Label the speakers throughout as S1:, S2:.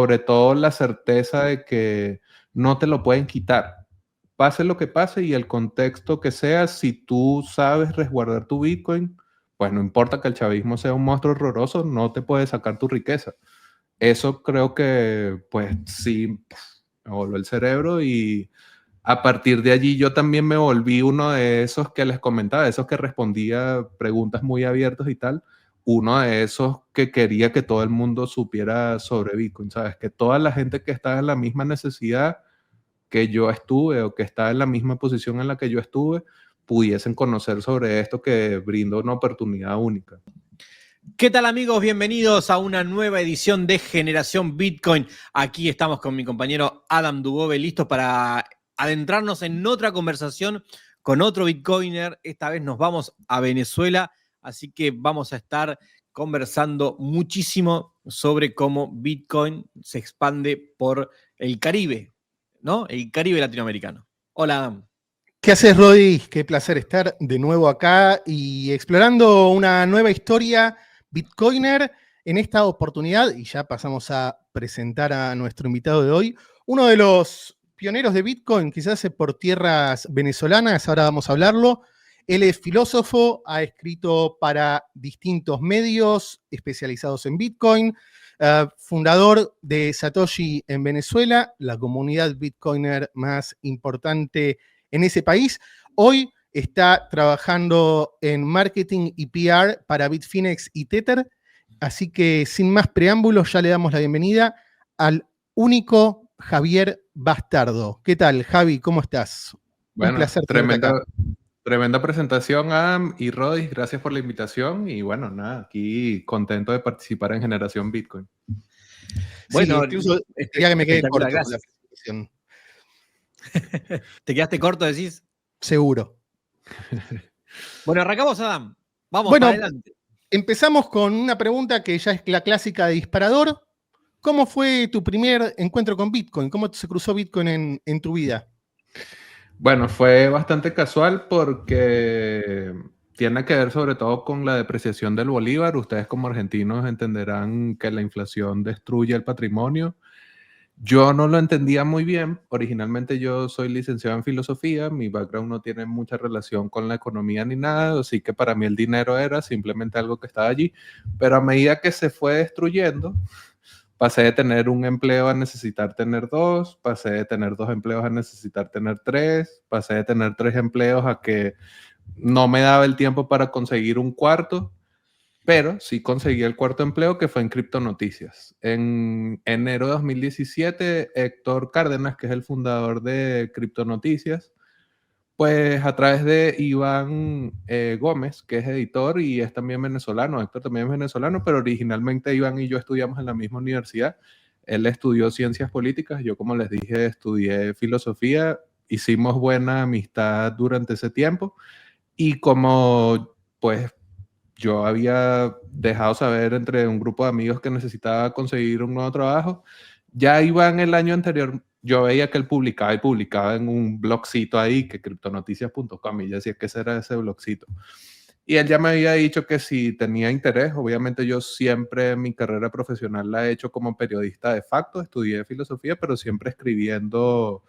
S1: sobre todo la certeza de que no te lo pueden quitar. Pase lo que pase y el contexto que sea, si tú sabes resguardar tu Bitcoin, pues no importa que el chavismo sea un monstruo horroroso, no te puede sacar tu riqueza. Eso creo que, pues sí, me voló el cerebro y a partir de allí yo también me volví uno de esos que les comentaba, esos que respondía preguntas muy abiertas y tal, uno de esos que quería que todo el mundo supiera sobre Bitcoin, ¿sabes? Que toda la gente que estaba en la misma necesidad que yo estuve o que estaba en la misma posición en la que yo estuve, pudiesen conocer sobre esto que brinda una oportunidad única.
S2: ¿Qué tal, amigos? Bienvenidos a una nueva edición de Generación Bitcoin. Aquí estamos con mi compañero Adam Dubove, listos para adentrarnos en otra conversación con otro Bitcoiner. Esta vez nos vamos a Venezuela, así que vamos a estar conversando muchísimo sobre cómo Bitcoin se expande por el Caribe, ¿no? El Caribe latinoamericano. Hola, Adam.
S3: ¿Qué haces, Rodi? Qué placer estar de nuevo acá y explorando una nueva historia Bitcoiner en esta oportunidad, y ya pasamos a presentar a nuestro invitado de hoy, uno de los pioneros de Bitcoin, quizás por tierras venezolanas, ahora vamos a hablarlo. Él es filósofo, ha escrito para distintos medios especializados en Bitcoin, fundador de Satoshi en Venezuela, la comunidad Bitcoiner más importante en ese país. Hoy está trabajando en marketing y PR para Bitfinex y Tether. Así que sin más preámbulos, ya le damos la bienvenida al único Javier Bastardo. ¿Qué tal, Javi? ¿Cómo estás?
S1: Bueno,
S3: un placer tenerte acá.
S1: Tremenda presentación, Adam y Rodis. Gracias por la invitación. Y bueno, nada, aquí contento de participar en Generación Bitcoin.
S2: Bueno,
S3: sí, incluso quería que me quede corto
S2: gracias.
S3: la presentación.
S2: ¿Te quedaste corto, decís?
S3: Seguro.
S2: Bueno, arrancamos, Adam. Vamos,
S3: Bueno,
S2: adelante.
S3: Empezamos con una pregunta que ya es la clásica de disparador. ¿Cómo fue tu primer encuentro con Bitcoin? ¿Cómo se cruzó Bitcoin en tu vida?
S1: Bueno, fue bastante casual porque tiene que ver sobre todo con la depreciación del bolívar. Ustedes como argentinos entenderán que la inflación destruye el patrimonio. Yo no lo entendía muy bien. Originalmente yo soy licenciado en filosofía, mi background no tiene mucha relación con la economía ni nada, así que para mí el dinero era simplemente algo que estaba allí. Pero a medida que se fue destruyendo, pasé de tener un empleo a necesitar tener dos, pasé de tener dos empleos a necesitar tener tres, pasé de tener tres empleos a que no me daba el tiempo para conseguir un cuarto, pero sí conseguí el cuarto empleo que fue en Criptonoticias. En enero de 2017, Héctor Cárdenas, que es el fundador de Criptonoticias, pues a través de Iván Gómez, que es editor y es también venezolano, Héctor también es venezolano, pero originalmente Iván y yo estudiamos en la misma universidad. Él estudió ciencias políticas, yo como les dije estudié filosofía, hicimos buena amistad durante ese tiempo y como pues yo había dejado saber entre un grupo de amigos que necesitaba conseguir un nuevo trabajo. Ya Iván el año anterior, yo veía que él publicaba y publicaba en un blogcito ahí, que criptonoticias.com, y yo decía que ese era ese blogcito. Y él ya me había dicho que si tenía interés, obviamente yo siempre mi carrera profesional la he hecho como periodista de facto, estudié filosofía, pero siempre escribiendo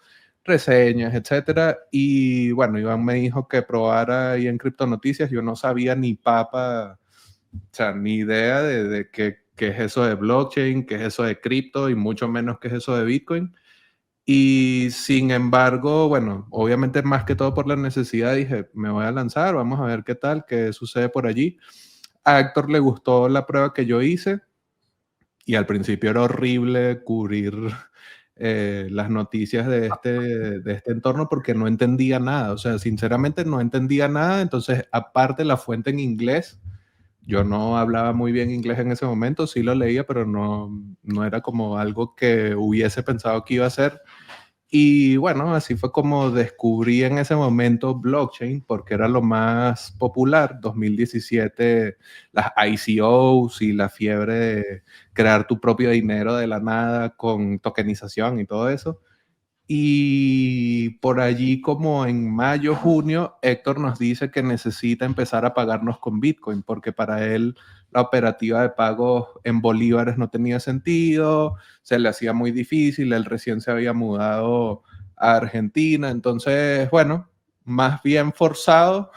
S1: reseñas, etcétera. Y bueno, Iván me dijo que probara ahí en Criptonoticias. Yo no sabía ni papa, o sea, ni idea de qué es eso de blockchain, qué es eso de cripto y mucho menos qué es eso de Bitcoin. Y sin embargo, bueno, obviamente más que todo por la necesidad dije, me voy a lanzar, vamos a ver qué tal, qué sucede por allí. A Héctor le gustó la prueba que yo hice y al principio era horrible cubrir las noticias de este entorno porque no entendía nada, o sea, sinceramente no entendía nada, entonces aparte la fuente en inglés, yo no hablaba muy bien inglés en ese momento, sí lo leía, pero no era como algo que hubiese pensado que iba a ser. Y bueno, así fue como descubrí en ese momento blockchain, porque era lo más popular, 2017, las ICOs y la fiebre de crear tu propio dinero de la nada con tokenización y todo eso. Y por allí como en mayo, junio, Héctor nos dice que necesita empezar a pagarnos con Bitcoin, porque para él la operativa de pagos en bolívares no tenía sentido, se le hacía muy difícil, él recién se había mudado a Argentina, entonces, bueno, más bien forzado,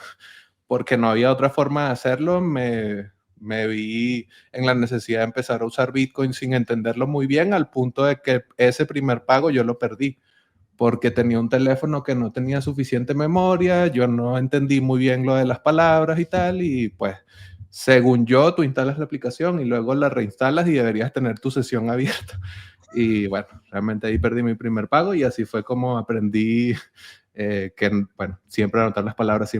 S1: porque no había otra forma de hacerlo, me vi en la necesidad de empezar a usar Bitcoin sin entenderlo muy bien, al punto de que ese primer pago yo lo perdí, porque tenía un teléfono que no tenía suficiente memoria, yo no entendí muy bien lo de las palabras y tal, y pues, según yo, tú instalas la aplicación y luego la reinstalas y deberías tener tu sesión abierta. Y bueno, realmente ahí perdí mi primer pago y así fue como aprendí que, bueno, siempre anotar las palabras,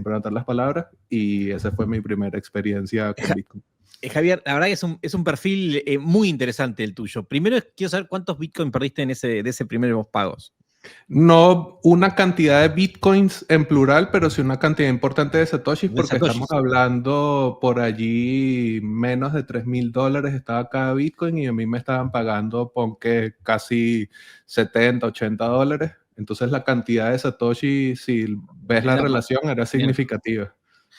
S1: y esa fue mi primera experiencia con Bitcoin.
S2: Javier, la verdad que es un perfil muy interesante el tuyo. Primero quiero saber cuántos Bitcoin perdiste de ese primeros pagos.
S1: No una cantidad de Bitcoins en plural, pero sí una cantidad importante de Satoshis, porque estamos hablando por allí menos de $3,000 estaba cada Bitcoin y a mí me estaban pagando, pon que casi $70, $80. Entonces la cantidad de Satoshi, si ves la relación, era significativa.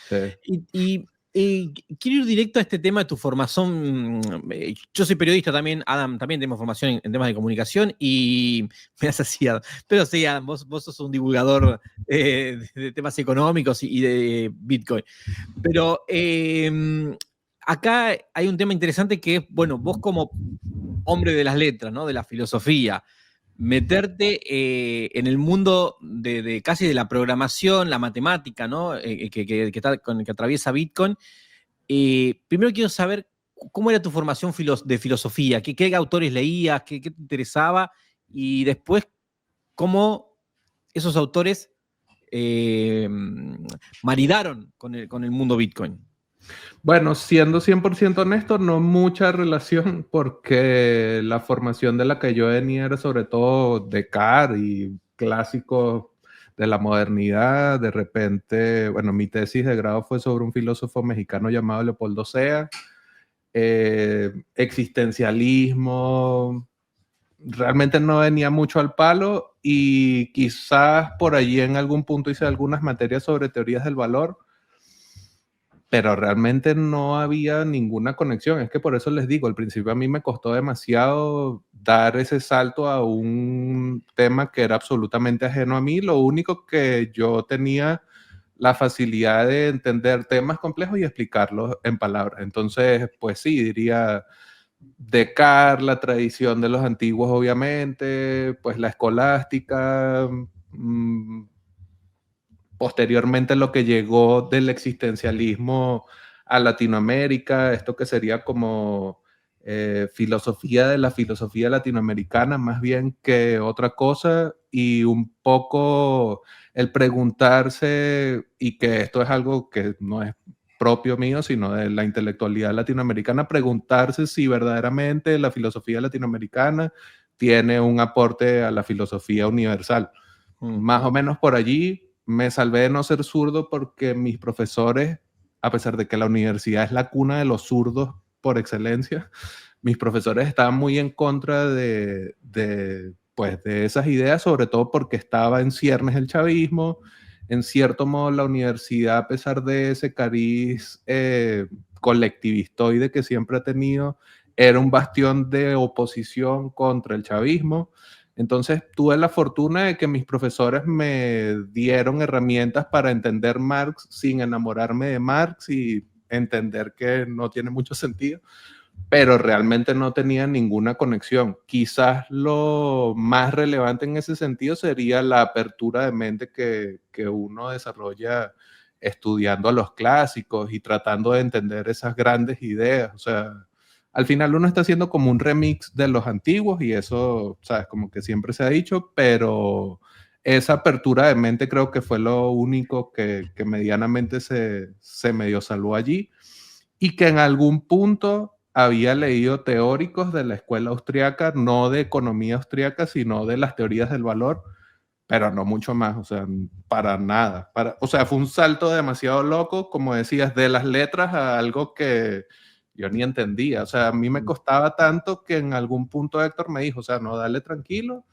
S1: Sí.
S2: Y quiero ir directo a este tema de tu formación. Yo soy periodista también, Adam, también tenemos formación en temas de comunicación y me has asociado. Pero sí, Adam, vos sos un divulgador de temas económicos y de Bitcoin. Pero acá hay un tema interesante que es, bueno, vos como hombre de las letras, ¿no? De la filosofía, meterte en el mundo de casi de la programación, la matemática, ¿no? Que atraviesa Bitcoin. Primero quiero saber cómo era tu formación de filosofía, qué autores leías, qué te interesaba, y después cómo esos autores maridaron con el mundo Bitcoin.
S1: Bueno, siendo 100% honesto, no mucha relación, porque la formación de la que yo venía era sobre todo Descartes y clásicos de la modernidad. De repente, bueno, mi tesis de grado fue sobre un filósofo mexicano llamado Leopoldo Sea, existencialismo. Realmente no venía mucho al palo, y quizás por allí en algún punto hice algunas materias sobre teorías del valor, pero realmente no había ninguna conexión. Es que por eso les digo, al principio a mí me costó demasiado dar ese salto a un tema que era absolutamente ajeno a mí. Lo único que yo tenía la facilidad de entender temas complejos y explicarlos en palabras. Entonces, pues sí, diría Descartes, la tradición de los antiguos, obviamente, pues la escolástica, posteriormente lo que llegó del existencialismo a Latinoamérica, esto que sería como filosofía de la filosofía latinoamericana más bien que otra cosa, y un poco el preguntarse, y que esto es algo que no es propio mío, sino de la intelectualidad latinoamericana, preguntarse si verdaderamente la filosofía latinoamericana tiene un aporte a la filosofía universal. Más o menos por allí me salvé de no ser zurdo, porque mis profesores, a pesar de que la universidad es la cuna de los zurdos por excelencia, mis profesores estaban muy en contra pues, de esas ideas, sobre todo porque estaba en ciernes el chavismo. En cierto modo, la universidad, a pesar de ese cariz colectivistoide que siempre ha tenido, era un bastión de oposición contra el chavismo. Entonces tuve la fortuna de que mis profesores me dieron herramientas para entender Marx sin enamorarme de Marx y entender que no tiene mucho sentido, pero realmente no tenía ninguna conexión. Quizás lo más relevante en ese sentido sería la apertura de mente que uno desarrolla estudiando a los clásicos y tratando de entender esas grandes ideas. O sea, al final uno está haciendo como un remix de los antiguos, y eso, sabes, como que siempre se ha dicho, pero esa apertura de mente creo que fue lo único que medianamente se medio salvó allí, y que en algún punto había leído teóricos de la escuela austriaca, no de economía austriaca, sino de las teorías del valor, pero no mucho más, o sea, para nada. O sea, fue un salto demasiado loco, como decías, de las letras a algo que yo ni entendía. O sea, a mí me costaba tanto que en algún punto Héctor me dijo, o sea, no, dale tranquilo,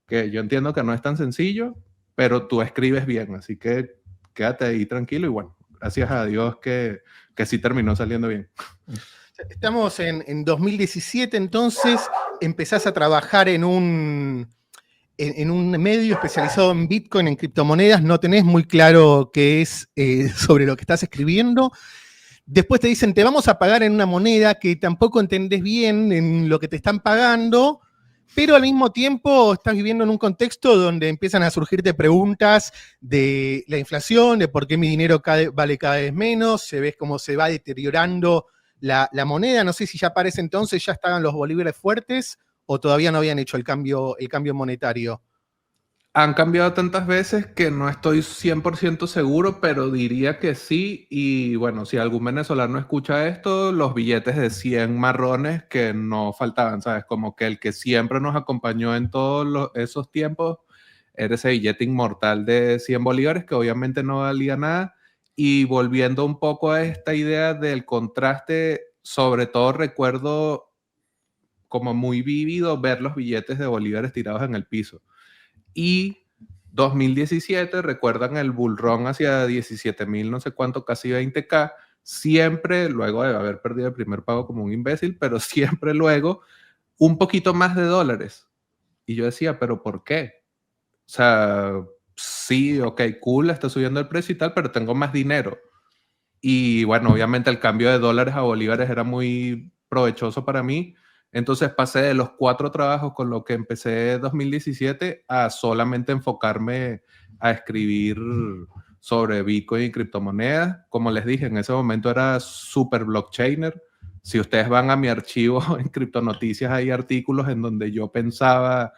S1: que yo entiendo que no es tan sencillo, pero tú escribes bien, así que quédate ahí tranquilo, y bueno, gracias a Dios que sí terminó saliendo bien.
S3: Estamos en 2017, entonces empezás a trabajar en un medio especializado en Bitcoin, en criptomonedas, no tenés muy claro qué es sobre lo que estás escribiendo. Después te dicen, te vamos a pagar en una moneda que tampoco entendés bien en lo que te están pagando, pero al mismo tiempo estás viviendo en un contexto donde empiezan a surgirte preguntas de la inflación, de por qué mi dinero vale cada vez menos, se ve cómo se va deteriorando la moneda. No sé si ya para ese entonces ya estaban los bolívares fuertes o todavía no habían hecho el cambio monetario.
S1: Han cambiado tantas veces que no estoy 100% seguro, pero diría que sí. Y bueno, si algún venezolano escucha esto, los billetes de 100 marrones que no faltaban, ¿sabes? Como que el que siempre nos acompañó en todos esos tiempos era ese billete inmortal de 100 bolívares que obviamente no valía nada. Y volviendo un poco a esta idea del contraste, sobre todo recuerdo como muy vívido ver los billetes de bolívares tirados en el piso. Y 2017, recuerdan el bull run hacia 17,000, no sé cuánto, casi 20K, siempre, luego de haber perdido el primer pago como un imbécil, pero siempre luego un poquito más de dólares. Y yo decía, ¿pero por qué? O sea, sí, ok, cool, está subiendo el precio y tal, pero tengo más dinero. Y bueno, obviamente el cambio de dólares a bolívares era muy provechoso para mí. Entonces pasé de los 4 trabajos con los que empecé 2017 a solamente enfocarme a escribir sobre Bitcoin y criptomonedas. Como les dije, en ese momento era súper blockchainer. Si ustedes van a mi archivo en Criptonoticias, hay artículos en donde yo pensaba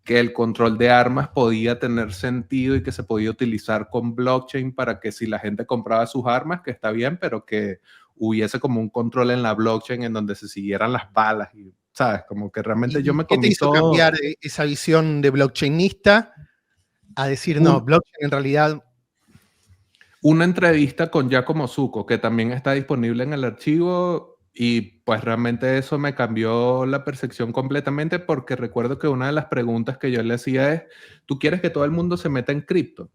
S1: que el control de armas podía tener sentido y que se podía utilizar con blockchain para que si la gente compraba sus armas, que está bien, pero que hubiese como un control en la blockchain en donde se siguieran las balas y, ¿sabes? Como que realmente yo me
S3: ¿Qué te
S1: comí
S3: hizo
S1: todo.
S3: cambiar esa visión de blockchainista a decir, no, blockchain en realidad...
S1: Una entrevista con Giacomo Zucco, que también está disponible en el archivo, y pues realmente eso me cambió la percepción completamente, porque recuerdo que una de las preguntas que yo le hacía es, ¿tú quieres que todo el mundo se meta en cripto?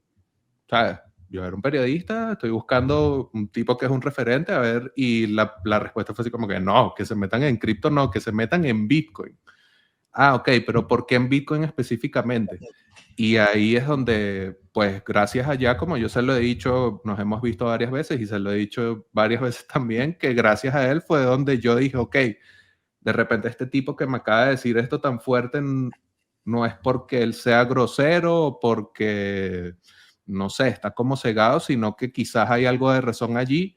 S1: ¿Sabes? Yo era un periodista, estoy buscando un tipo que es un referente, a ver, y la respuesta fue así como que no, que se metan en cripto, no, que se metan en Bitcoin. Ah, ok, pero ¿por qué en Bitcoin específicamente? Y ahí es donde, pues gracias a Giacomo, yo se lo he dicho, nos hemos visto varias veces y se lo he dicho varias veces también, que gracias a él fue donde yo dije, ok, de repente este tipo que me acaba de decir esto tan fuerte no es porque él sea grosero o porque, no sé, está como cegado, sino que quizás hay algo de razón allí.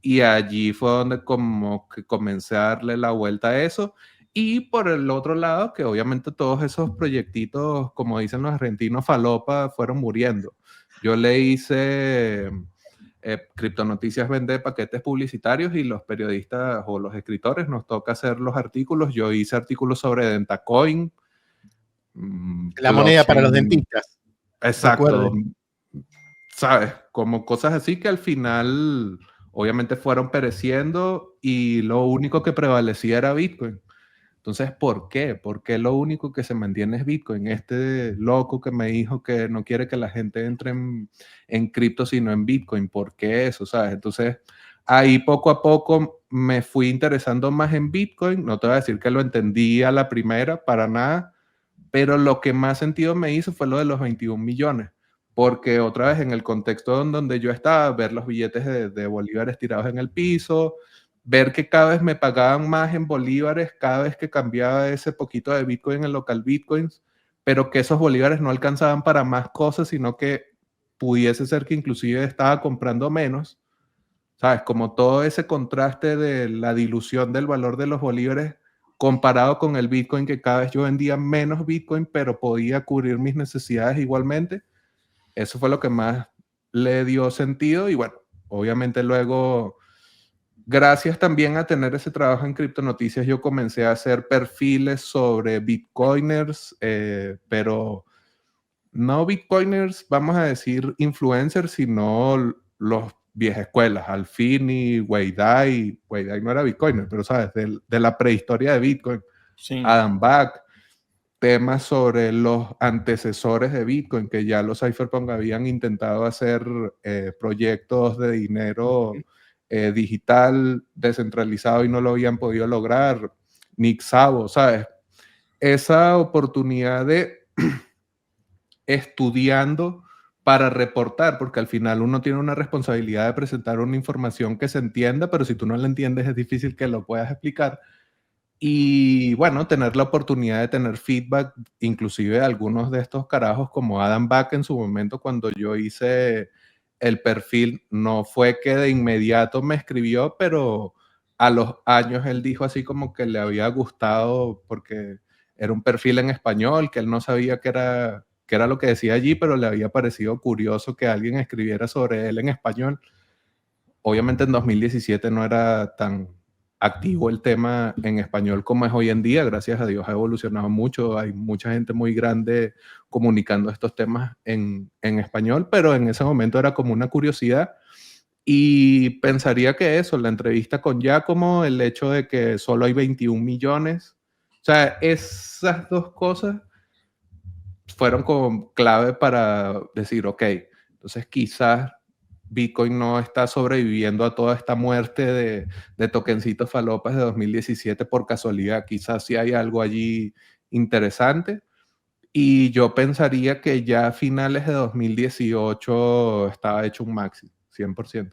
S1: Y allí fue donde como que comencé a darle la vuelta a eso. Y por el otro lado, que obviamente todos esos proyectitos, como dicen los argentinos, falopa, fueron muriendo. Yo le hice Criptonoticias vende paquetes publicitarios y los periodistas o los escritores nos toca hacer los artículos. Yo hice artículos sobre Dentacoin,
S3: La moneda para los
S1: blockchain,
S3: dentistas.
S1: exacto,
S3: Recuerde.
S1: ¿sabes? Como cosas así que al final obviamente fueron pereciendo y lo único que prevalecía era Bitcoin. Entonces, ¿por qué? ¿Por qué lo único que se mantiene es Bitcoin? Este loco que me dijo que no quiere que la gente entre en cripto, sino en Bitcoin. ¿Por qué eso? ¿Sabes? Entonces, ahí poco a poco me fui interesando más en Bitcoin. No te voy a decir que lo entendí a la primera, para nada, pero lo que más sentido me hizo fue lo de los 21 millones. Porque otra vez en el contexto donde yo estaba, ver los billetes de bolívares tirados en el piso, ver que cada vez me pagaban más en bolívares cada vez que cambiaba ese poquito de Bitcoin en local Bitcoins, pero que esos bolívares no alcanzaban para más cosas, sino que pudiese ser que inclusive estaba comprando menos, ¿sabes? Como todo ese contraste de la dilución del valor de los bolívares comparado con el Bitcoin, que cada vez yo vendía menos Bitcoin, pero podía cubrir mis necesidades igualmente. Eso fue lo que más le dio sentido y bueno, obviamente luego gracias también a tener ese trabajo en Criptonoticias, yo comencé a hacer perfiles sobre Bitcoiners, pero no Bitcoiners, vamos a decir influencers, sino los viejas escuelas, Alfini, Weidai no era Bitcoiner, pero sabes, de la prehistoria de Bitcoin,
S2: Sí.
S1: Adam Back, temas sobre los antecesores de Bitcoin, que ya los cypherpunk habían intentado hacer proyectos de dinero digital, descentralizado y no lo habían podido lograr. Nick Szabo, ¿sabes? Esa oportunidad de estudiando para reportar, porque al final uno tiene una responsabilidad de presentar una información que se entienda, pero si tú no la entiendes es difícil que lo puedas explicar. Y bueno, tener la oportunidad de tener feedback, inclusive algunos de estos carajos como Adam Back en su momento cuando yo hice el perfil, no fue que de inmediato me escribió, pero a los años él dijo así como que le había gustado porque era un perfil en español, que él no sabía qué era lo que decía allí, pero le había parecido curioso que alguien escribiera sobre él en español. Obviamente en 2017 no era tan activo el tema en español como es hoy en día, gracias a Dios ha evolucionado mucho, hay mucha gente muy grande comunicando estos temas en español, pero en ese momento era como una curiosidad y pensaría que eso, la entrevista con Giacomo, el hecho de que solo hay 21 millones, o sea, esas dos cosas fueron como clave para decir, ok, entonces quizás Bitcoin no está sobreviviendo a toda esta muerte de tokencitos falopas de 2017 por casualidad. Quizás sí hay algo allí interesante. Y yo pensaría que ya a finales de 2018 estaba hecho un maxi, 100%.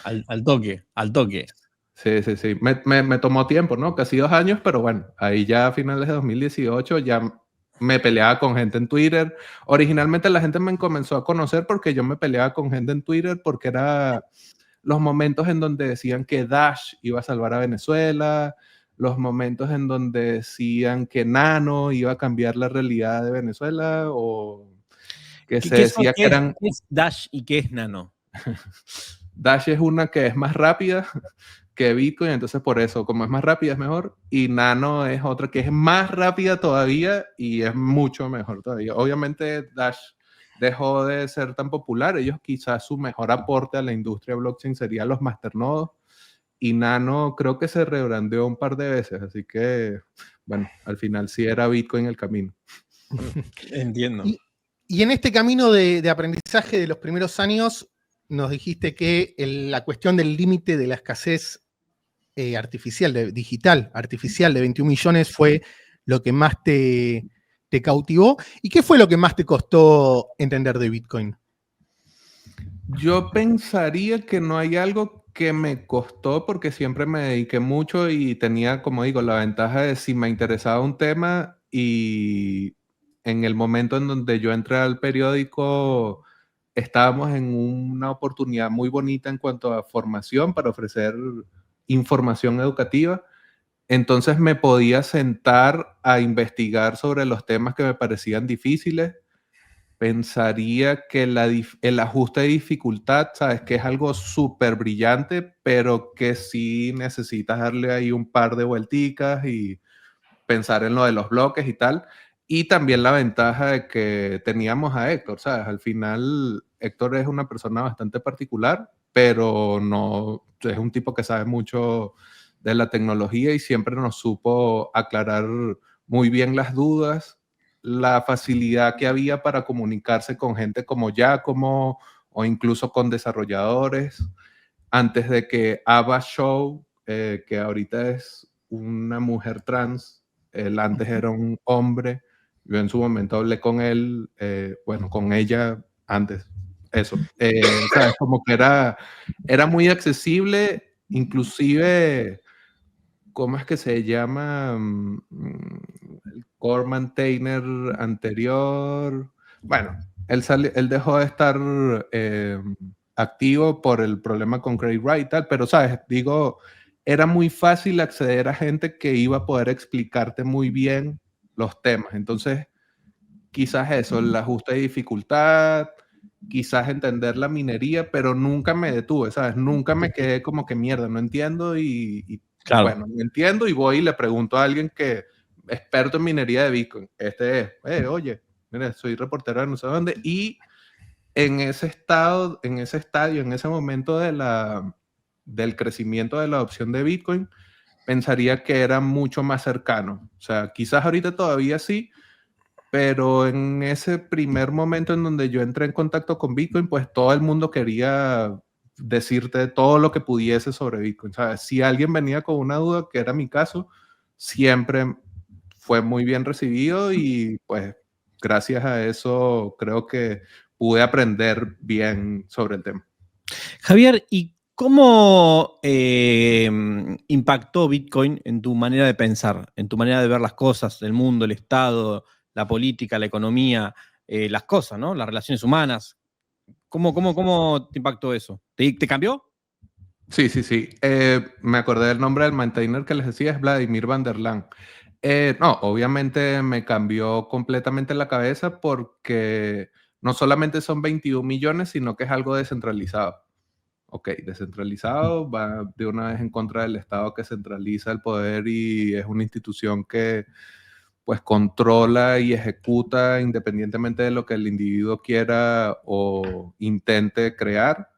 S2: Al toque.
S1: Sí, sí, sí. Me tomó tiempo, ¿no? Casi 2 años, pero bueno, ahí ya a finales de 2018 ya me peleaba con gente en Twitter. Originalmente la gente me comenzó a conocer porque yo me peleaba con gente en Twitter porque era los momentos en donde decían que Dash iba a salvar a Venezuela, los momentos en donde decían que Nano iba a cambiar la realidad de Venezuela o que se decía que eran...
S2: ¿Qué es Dash y qué es Nano?
S1: Dash es una que es más rápida que Bitcoin, entonces por eso, como es más rápida es mejor, y Nano es otra que es más rápida todavía y es mucho mejor todavía. Obviamente Dash dejó de ser tan popular, ellos quizás su mejor aporte a la industria blockchain serían los masternodos, y Nano creo que se rebrandeó un par de veces, así que bueno, al final sí era Bitcoin el camino.
S2: Entiendo.
S3: Y en este camino de aprendizaje de los primeros años, nos dijiste que la cuestión del límite de la escasez digital artificial de 21 millones fue lo que más te cautivó. ¿Y qué fue lo que más te costó entender de Bitcoin?
S1: Yo pensaría que no hay algo que me costó porque siempre me dediqué mucho y tenía, como digo, la ventaja de si me interesaba un tema y en el momento en donde yo entré al periódico estábamos en una oportunidad muy bonita en cuanto a formación para ofrecer información educativa. Entonces me podía sentar a investigar sobre los temas que me parecían difíciles. Pensaría que el ajuste de dificultad, sabes, que es algo súper brillante, pero que sí necesitas darle ahí un par de vuelticas y pensar en lo de los bloques y tal. Y también la ventaja de que teníamos a Héctor, ¿sabes? Al final, Héctor es una persona bastante particular, pero no es un tipo que sabe mucho de la tecnología y siempre nos supo aclarar muy bien las dudas, la facilidad que había para comunicarse con gente como Giacomo o incluso con desarrolladores. Antes de que Ava Show, que ahorita es una mujer trans, él antes era un hombre, yo en su momento hablé con él, bueno, con ella antes, eso. ¿Sabes? Como que era muy accesible, inclusive, ¿cómo es que se llama? El core maintainer anterior. Bueno, él dejó de estar activo por el problema con Craig Wright y tal, pero, ¿sabes? Digo, era muy fácil acceder a gente que iba a poder explicarte muy bien los temas. Entonces, quizás eso, el ajuste de dificultad, quizás entender la minería, pero nunca me detuve, ¿sabes? Nunca me quedé como que mierda, no entiendo
S2: Claro.
S1: bueno, no entiendo y voy y le pregunto a alguien que experto en minería de Bitcoin. Este es, oye, mira, soy reportero de no sé dónde y en ese estadio, en ese momento del crecimiento de la adopción de Bitcoin, pensaría que era mucho más cercano. O sea, quizás ahorita todavía sí, pero en ese primer momento en donde yo entré en contacto con Bitcoin, pues todo el mundo quería decirte todo lo que pudiese sobre Bitcoin. ¿Sabes? Si alguien venía con una duda, que era mi caso, siempre fue muy bien recibido y pues gracias a eso creo que pude aprender bien sobre el tema.
S2: Javier, ¿y cómo impactó Bitcoin en tu manera de pensar, en tu manera de ver las cosas, el mundo, el Estado, la política, la economía, las cosas, ¿no? Las relaciones humanas? ¿Cómo te impactó eso? ¿Te cambió?
S1: Sí, sí, sí. Me acordé del nombre del maintainer que les decía, es Vladimir van der Laan. No, obviamente me cambió completamente la cabeza porque no solamente son 21 millones, sino que es algo descentralizado. Ok, descentralizado, va de una vez en contra del Estado que centraliza el poder y es una institución que pues controla y ejecuta independientemente de lo que el individuo quiera o intente crear.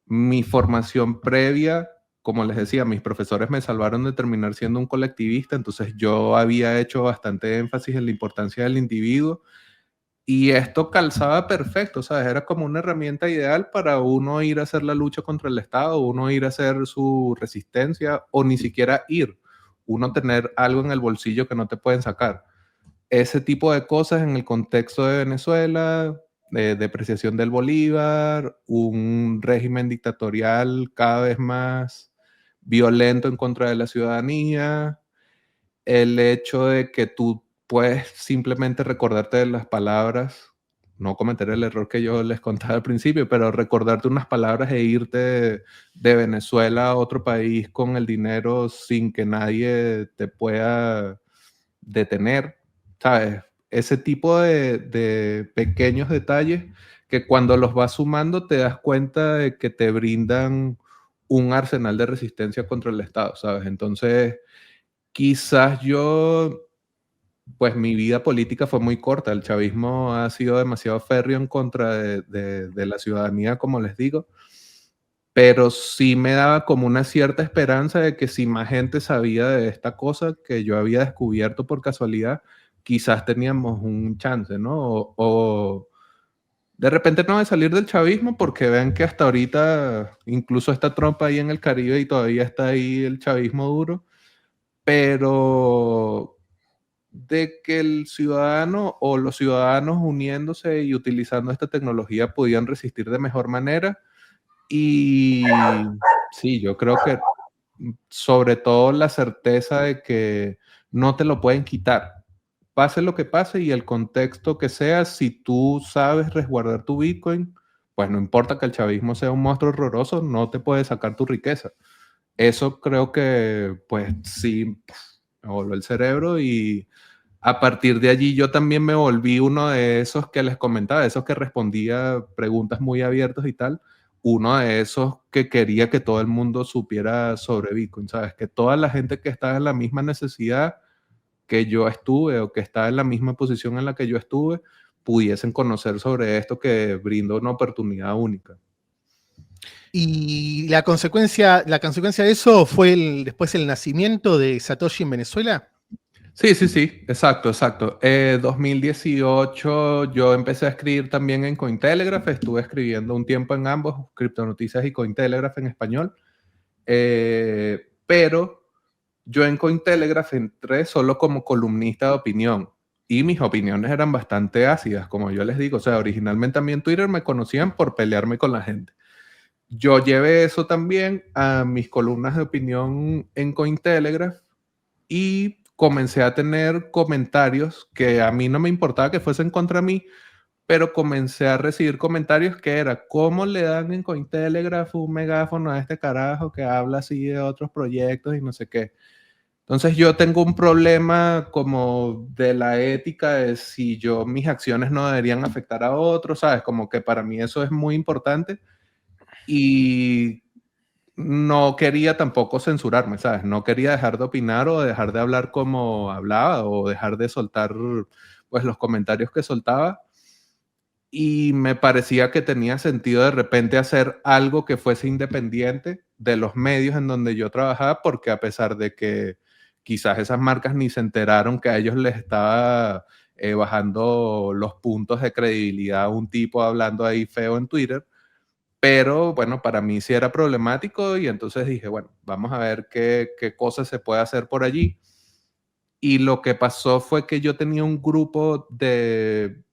S1: Mi formación previa, como les decía, mis profesores me salvaron de terminar siendo un colectivista, entonces yo había hecho bastante énfasis en la importancia del individuo y esto calzaba perfecto, ¿sabes? Era como una herramienta ideal para uno ir a hacer la lucha contra el Estado, uno ir a hacer su resistencia o ni siquiera ir, uno tener algo en el bolsillo que no te pueden sacar. Ese tipo de cosas en el contexto de Venezuela, de depreciación del bolívar, un régimen dictatorial cada vez más violento en contra de la ciudadanía, el hecho de que tú puedes simplemente recordarte de las palabras, no cometer el error que yo les contaba al principio, pero recordarte unas palabras e irte de Venezuela a otro país con el dinero sin que nadie te pueda detener, ¿sabes? Ese tipo de pequeños detalles que cuando los vas sumando te das cuenta de que te brindan un arsenal de resistencia contra el Estado, ¿sabes? Entonces, quizás yo, pues mi vida política fue muy corta, el chavismo ha sido demasiado férreo en contra de la ciudadanía, como les digo, pero sí me daba como una cierta esperanza de que si más gente sabía de esta cosa que yo había descubierto por casualidad, quizás teníamos un chance, ¿no? O de repente no de salir del chavismo, porque vean que hasta ahorita incluso está Trump ahí en el Caribe y todavía está ahí el chavismo duro, pero de que el ciudadano o los ciudadanos uniéndose y utilizando esta tecnología podían resistir de mejor manera. Y sí, yo creo que sobre todo la certeza de que no te lo pueden quitar. Pase lo que pase y el contexto que sea, si tú sabes resguardar tu Bitcoin, pues no importa que el chavismo sea un monstruo horroroso, no te puede sacar tu riqueza. Eso creo que, pues sí, me voló el cerebro y a partir de allí yo también me volví uno de esos que les comentaba, esos que respondía preguntas muy abiertas y tal, uno de esos que quería que todo el mundo supiera sobre Bitcoin, ¿sabes? Que toda la gente que estaba en la misma necesidad que yo estuve o que estaba en la misma posición en la que yo estuve, pudiesen conocer sobre esto que brinda una oportunidad única.
S3: Y la consecuencia de eso fue después el nacimiento de Satoshi en Venezuela.
S1: Sí, sí, sí, exacto, exacto. 2018 yo empecé a escribir también en Cointelegraph, estuve escribiendo un tiempo en ambos, Criptonoticias y Cointelegraph en español, pero yo en Cointelegraph entré solo como columnista de opinión y mis opiniones eran bastante ácidas, como yo les digo, o sea, originalmente a mí en Twitter me conocían por pelearme con la gente. Yo llevé eso también a mis columnas de opinión en Cointelegraph y comencé a tener comentarios que a mí no me importaba que fuesen contra mí, pero comencé a recibir comentarios que era, ¿cómo le dan en Cointelegraph un megáfono a este carajo que habla así de otros proyectos y no sé qué? Entonces yo tengo un problema como de la ética de si yo mis acciones no deberían afectar a otros, ¿sabes? Como que para mí eso es muy importante y no quería tampoco censurarme, ¿sabes? No quería dejar de opinar o dejar de hablar como hablaba o dejar de soltar pues los comentarios que soltaba y me parecía que tenía sentido de repente hacer algo que fuese independiente de los medios en donde yo trabajaba porque a pesar de que quizás esas marcas ni se enteraron que a ellos les estaba bajando los puntos de credibilidad a un tipo hablando ahí feo en Twitter, pero bueno, para mí sí era problemático y entonces dije, bueno, vamos a ver qué cosas se puede hacer por allí. Y lo que pasó fue que yo tenía un grupo de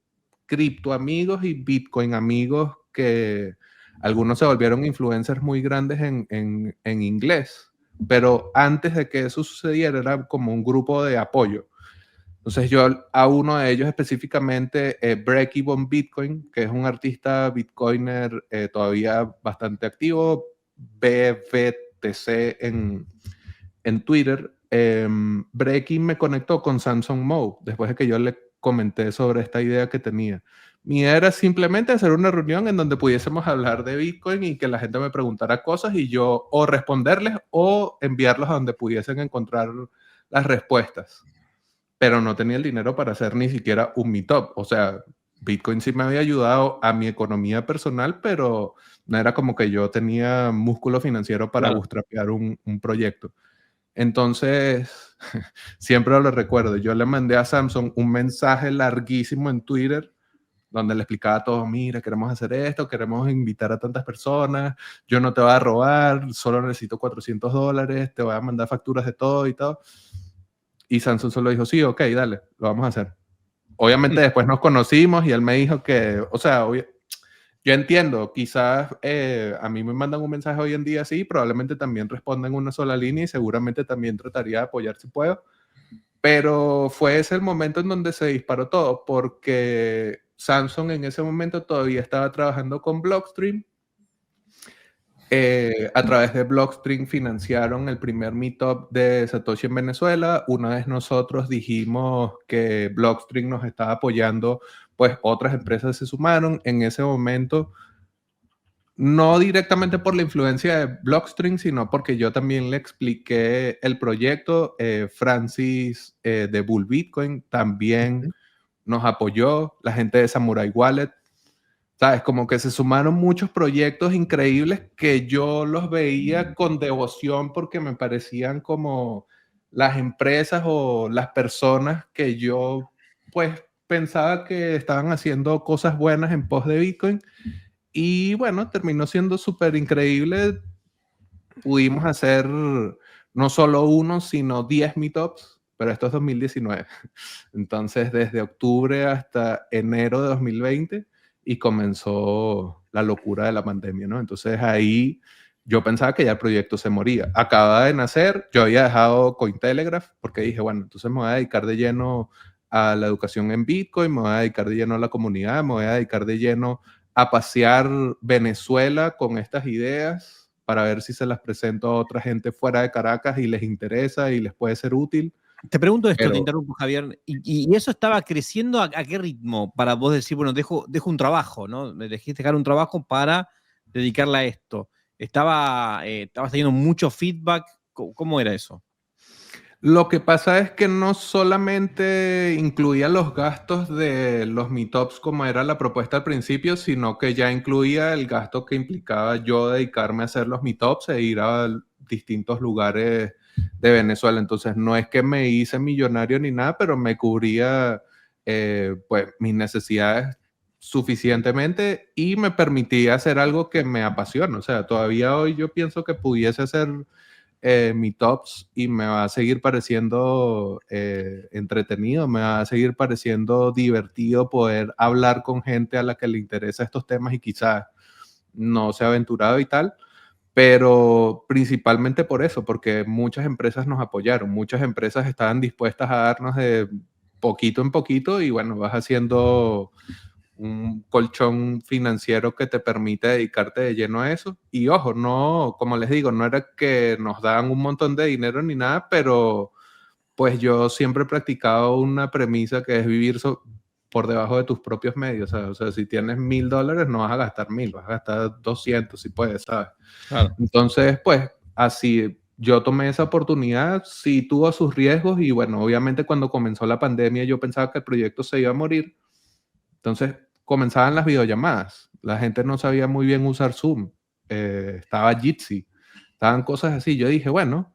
S1: cripto amigos y Bitcoin amigos que algunos se volvieron influencers muy grandes en inglés, pero antes de que eso sucediera era como un grupo de apoyo. Entonces yo a uno de ellos específicamente, Break Even Bitcoin, que es un artista bitcoiner todavía bastante activo, BBTC en Twitter, Breaking me conectó con Samsung Mo después de que yo le comenté sobre esta idea que tenía. Mi idea era simplemente hacer una reunión en donde pudiésemos hablar de Bitcoin y que la gente me preguntara cosas y yo o responderles o enviarlos a donde pudiesen encontrar las respuestas. Pero no tenía el dinero para hacer ni siquiera un meetup. O sea, Bitcoin sí me había ayudado a mi economía personal, pero no era como que yo tenía músculo financiero para bootstrapear un proyecto. Entonces, siempre lo recuerdo. Yo le mandé a Samsung un mensaje larguísimo en Twitter donde le explicaba a todos, mira, queremos hacer esto, queremos invitar a tantas personas, yo no te voy a robar, solo necesito $400, te voy a mandar facturas de todo y todo. Y Samsung solo dijo, sí, ok, dale, lo vamos a hacer. Obviamente después nos conocimos y él me dijo que, o sea, yo entiendo, quizás a mí me mandan un mensaje hoy en día así, probablemente también responda en una sola línea y seguramente también trataría de apoyar si puedo, pero fue ese el momento en donde se disparó todo, porque Samsung en ese momento todavía estaba trabajando con Blockstream. A través de Blockstream financiaron el primer meetup de Satoshi en Venezuela. Una vez nosotros dijimos que Blockstream nos estaba apoyando, pues otras empresas se sumaron. En ese momento, no directamente por la influencia de Blockstream, sino porque yo también le expliqué el proyecto. Francis de Bull Bitcoin también nos apoyó, la gente de Samurai Wallet. ¿Sabes? Como que se sumaron muchos proyectos increíbles que yo los veía con devoción porque me parecían como las empresas o las personas que yo pues pensaba que estaban haciendo cosas buenas en pos de Bitcoin. Y bueno, terminó siendo súper increíble. Pudimos hacer no solo uno, sino 10 meetups, pero esto es 2019. Entonces, desde octubre hasta enero de 2020 y comenzó la locura de la pandemia, ¿no? Entonces ahí yo pensaba que ya el proyecto se moría. Acababa de nacer, yo había dejado Cointelegraph porque dije, bueno, entonces me voy a dedicar de lleno a la educación en Bitcoin, me voy a dedicar de lleno a la comunidad, me voy a dedicar de lleno a pasear Venezuela con estas ideas para ver si se las presento a otra gente fuera de Caracas y les interesa y les puede ser útil.
S2: Te pregunto esto, te interrumpo, Javier. ¿Y eso estaba creciendo a qué ritmo para vos decir, bueno, dejo un trabajo, ¿no? Dijiste dejar un trabajo para dedicarla a esto. ¿Estabas teniendo mucho feedback? ¿Cómo era eso?
S1: Lo que pasa es que no solamente incluía los gastos de los meetups como era la propuesta al principio, sino que ya incluía el gasto que implicaba yo dedicarme a hacer los meetups e ir a distintos lugares de Venezuela. Entonces no es que me hice millonario ni nada, pero me cubría pues mis necesidades suficientemente y me permitía hacer algo que me apasiona. O sea, todavía hoy yo pienso que pudiese hacer meetups y me va a seguir pareciendo entretenido, me va a seguir pareciendo divertido poder hablar con gente a la que le interesa estos temas y quizás no se ha aventurado y tal, pero principalmente por eso, porque muchas empresas nos apoyaron, muchas empresas estaban dispuestas a darnos de poquito en poquito y bueno, vas haciendo un colchón financiero que te permite dedicarte de lleno a eso. Y ojo, no, como les digo, no era que nos daban un montón de dinero ni nada, pero pues yo siempre he practicado una premisa que es vivir por debajo de tus propios medios. O sea, si tienes $1,000, no vas a gastar 1,000, vas a gastar 200 si puedes, ¿sabes?
S2: Claro.
S1: Entonces, pues así yo tomé esa oportunidad, sí tuvo sus riesgos y bueno, obviamente cuando comenzó la pandemia yo pensaba que el proyecto se iba a morir. Entonces comenzaban las videollamadas. La gente no sabía muy bien usar Zoom. Estaba Jitsi. Estaban cosas así. Yo dije, bueno,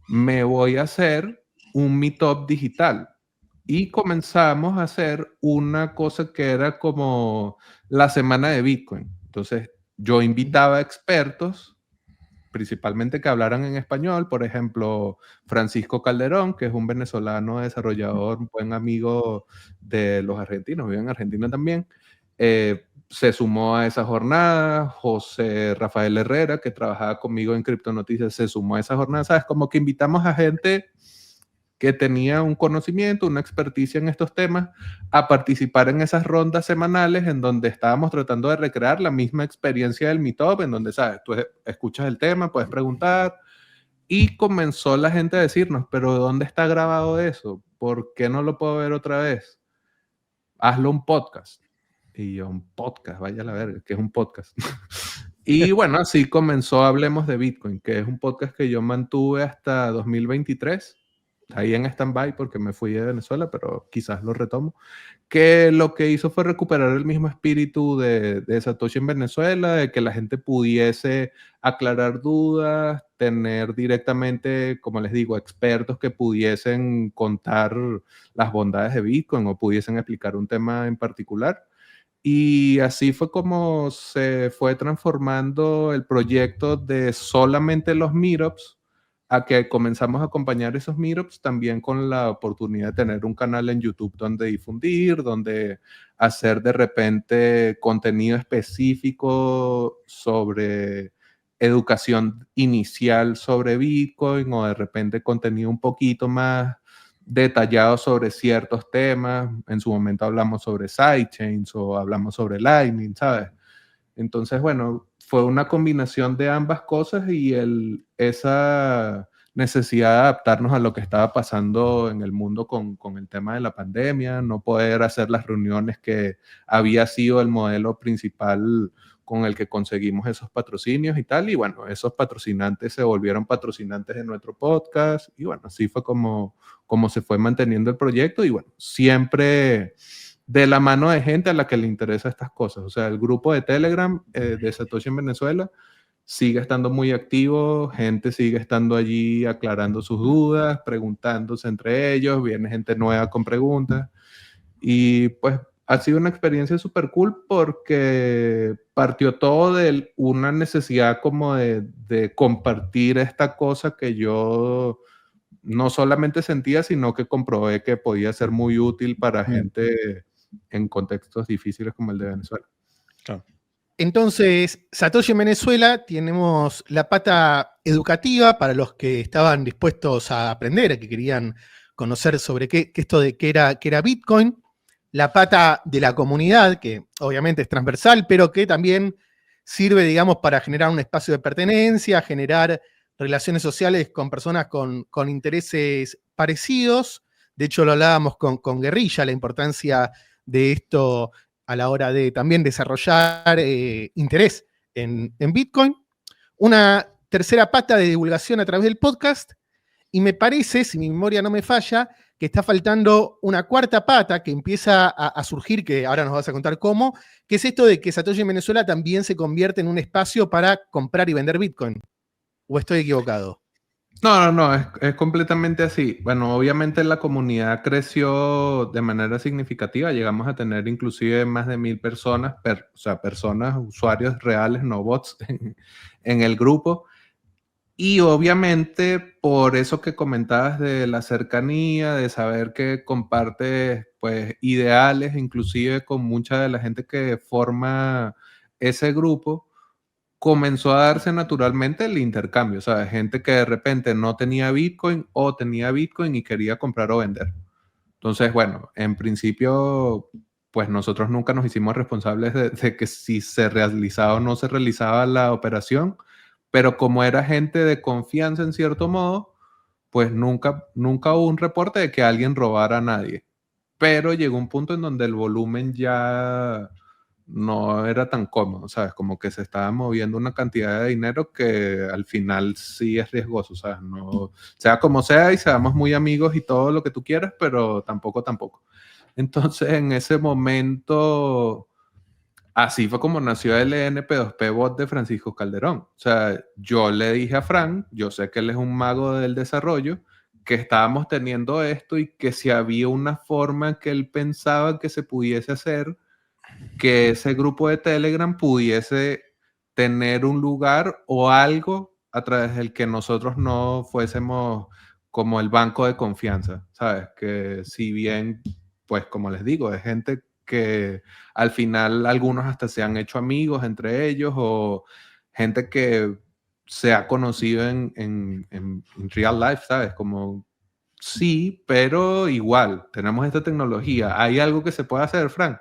S1: me voy a hacer un meetup digital. Y comenzamos a hacer una cosa que era como la semana de Bitcoin. Entonces yo invitaba a expertos, principalmente que hablaran en español, por ejemplo, Francisco Calderón, que es un venezolano desarrollador, un buen amigo de los argentinos, vive en Argentina también, se sumó a esa jornada. José Rafael Herrera, que trabajaba conmigo en Criptonoticias, se sumó a esa jornada. ¿Sabes? Como que invitamos a gente que tenía un conocimiento, una experticia en estos temas, a participar en esas rondas semanales en donde estábamos tratando de recrear la misma experiencia del Meetup, en donde, ¿sabes? Tú escuchas el tema, puedes preguntar, y comenzó la gente a decirnos, pero ¿dónde está grabado eso? ¿Por qué no lo puedo ver otra vez? Hazlo un podcast. Y yo, un podcast, vaya a la verga, que es un podcast. Y bueno, así comenzó Hablemos de Bitcoin, que es un podcast que yo mantuve hasta 2023, ahí en stand-by porque me fui de Venezuela, pero quizás lo retomo, que lo que hizo fue recuperar el mismo espíritu de Satoshi en Venezuela, de que la gente pudiese aclarar dudas, tener directamente, como les digo, expertos que pudiesen contar las bondades de Bitcoin o pudiesen explicar un tema en particular. Y así fue como se fue transformando el proyecto de solamente los meetups a que comenzamos a acompañar esos meetups también con la oportunidad de tener un canal en YouTube donde difundir, donde hacer de repente contenido específico sobre educación inicial sobre Bitcoin, o de repente contenido un poquito más detallado sobre ciertos temas. En su momento hablamos sobre sidechains o hablamos sobre Lightning, ¿sabes? Entonces, bueno, fue una combinación de ambas cosas y esa necesidad de adaptarnos a lo que estaba pasando en el mundo con el tema de la pandemia, no poder hacer las reuniones que había sido el modelo principal con el que conseguimos esos patrocinios y tal. Y bueno, esos patrocinantes se volvieron patrocinantes de nuestro podcast. Y bueno, así fue como se fue manteniendo el proyecto. Y bueno, siempre de la mano de gente a la que le interesa estas cosas. O sea, el grupo de Telegram de Satoshi en Venezuela sigue estando muy activo, gente sigue estando allí aclarando sus dudas, preguntándose entre ellos, viene gente nueva con preguntas. Y pues ha sido una experiencia súper cool porque partió todo de una necesidad como de compartir esta cosa que yo no solamente sentía, sino que comprobé que podía ser muy útil para gente en contextos difíciles como el de Venezuela.
S2: Claro.
S3: Entonces, Satoshi en Venezuela, tenemos la pata educativa para los que estaban dispuestos a aprender, que querían conocer sobre qué era Bitcoin, la pata de la comunidad, que obviamente es transversal, pero que también sirve, digamos, para generar un espacio de pertenencia, generar relaciones sociales con personas con intereses parecidos. De hecho, lo hablábamos con Guerrilla, la importancia de esto a la hora de también desarrollar interés en Bitcoin. Una tercera pata de divulgación a través del podcast. Y me parece, si mi memoria no me falla, que está faltando una cuarta pata que empieza a surgir, que ahora nos vas a contar cómo, que es esto de que Satoshi en Venezuela también se convierte en un espacio para comprar y vender Bitcoin. ¿O estoy equivocado?
S1: No, es completamente así. Bueno, obviamente la comunidad creció de manera significativa. Llegamos a tener inclusive más de 1000 personas, o sea, personas, usuarios reales, no bots, en el grupo. Y obviamente por eso que comentabas de la cercanía, de saber que compartes pues ideales, inclusive con mucha de la gente que forma ese grupo, comenzó a darse naturalmente el intercambio, ¿sabes? Gente que de repente no tenía Bitcoin o tenía Bitcoin y quería comprar o vender. Entonces, bueno, en principio, pues nosotros nunca nos hicimos responsables de que si se realizaba o no se realizaba la operación, pero como era gente de confianza en cierto modo, pues nunca hubo un reporte de que alguien robara a nadie. Pero llegó un punto en donde el volumen ya no era tan cómodo, ¿sabes? Como que se estaba moviendo una cantidad de dinero que al final sí es riesgoso, ¿sabes? No, sea como sea y seamos muy amigos y todo lo que tú quieras, pero tampoco. Entonces, en ese momento, así fue como nació el NP2P Bot de Francisco Calderón. O sea, yo le dije a Frank, yo sé que él es un mago del desarrollo, que estábamos teniendo esto y que si había una forma que él pensaba que se pudiese hacer, que ese grupo de Telegram pudiese tener un lugar o algo a través del que nosotros no fuésemos como el banco de confianza, ¿sabes? Que si bien, pues como les digo, es gente que al final algunos hasta se han hecho amigos entre ellos o gente que se ha conocido en real life, ¿sabes? Como sí, pero igual, tenemos esta tecnología. ¿Hay algo que se puede hacer, Frank?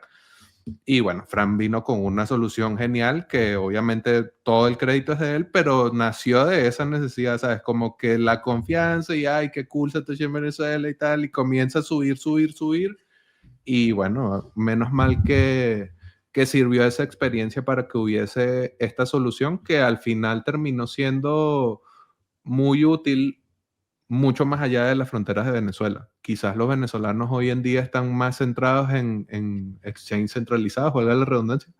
S1: Y bueno, Fran vino con una solución genial que obviamente todo el crédito es de él, pero nació de esa necesidad, ¿sabes? Como que la confianza y ay, qué cool Satoshi en Venezuela y tal, y comienza a subir, subir, subir. Y bueno, menos mal que sirvió esa experiencia para que hubiese esta solución que al final terminó siendo muy útil mucho más allá de las fronteras de Venezuela. Quizás los venezolanos hoy en día están más centrados en exchange centralizados, valga la redundancia,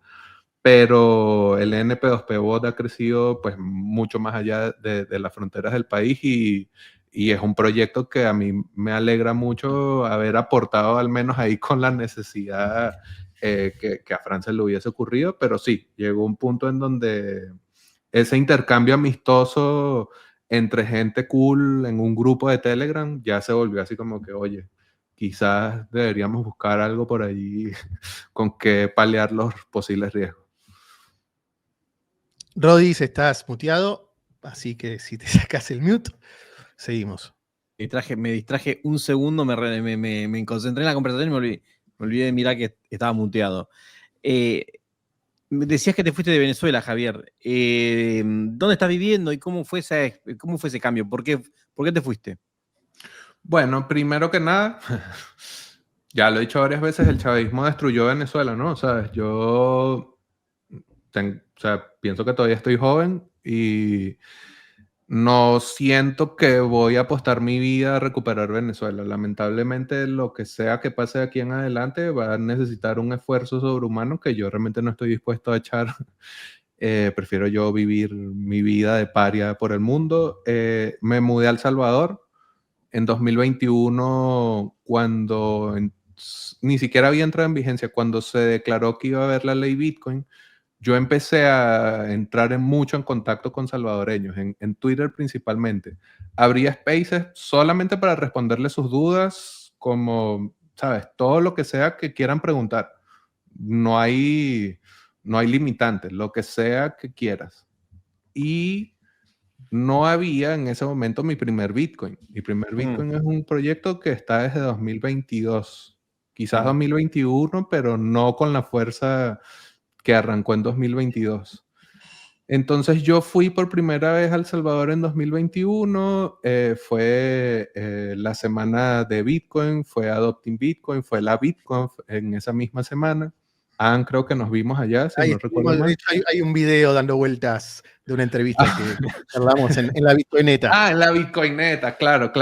S1: pero el NP2P Bot ha crecido pues mucho más allá de las fronteras del país y es un proyecto que a mí me alegra mucho haber aportado al menos ahí con la necesidad que a Francia le hubiese ocurrido, pero sí, llegó un punto en donde ese intercambio amistoso entre gente cool en un grupo de Telegram ya se volvió así como que, oye, quizás deberíamos buscar algo por ahí con que paliar los posibles riesgos.
S3: Rodis, estás muteado, así que si te sacas el mute, seguimos.
S2: Me distraje un segundo, me concentré en la conversación y me olvidé de mirar que estaba muteado. Decías que te fuiste de Venezuela, Javier. ¿Dónde estás viviendo y cómo fue ese cambio? ¿Por qué te fuiste?
S1: Bueno, primero que nada, ya lo he dicho varias veces, el chavismo destruyó Venezuela, ¿no? O sea, yo pienso que todavía estoy joven y no siento que voy a apostar mi vida a recuperar Venezuela. Lamentablemente, lo que sea que pase de aquí en adelante va a necesitar un esfuerzo sobrehumano que yo realmente no estoy dispuesto a echar. Prefiero yo vivir mi vida de paria por el mundo. Me mudé a El Salvador en 2021, ni siquiera había entrado en vigencia, cuando se declaró que iba a haber la ley Bitcoin. Yo empecé a entrar mucho en contacto con salvadoreños, en Twitter principalmente. Abría spaces solamente para responderles sus dudas, como, ¿sabes? Todo lo que sea que quieran preguntar. No hay limitantes, lo que sea que quieras. Y no había en ese momento mi primer Bitcoin. Mi primer Bitcoin es un proyecto que está desde 2022, quizás 2021, pero no con la fuerza que arrancó en 2022. Entonces yo fui por primera vez a El Salvador en 2021, fue la semana de Bitcoin, fue Adopting Bitcoin, fue la Bitcoin en esa misma semana. Creo que nos vimos allá, si no recuerdo mal.
S3: De hecho, hay un video dando vueltas de una entrevista que charlamos en la Bitcoineta.
S1: En la Bitcoineta, claro.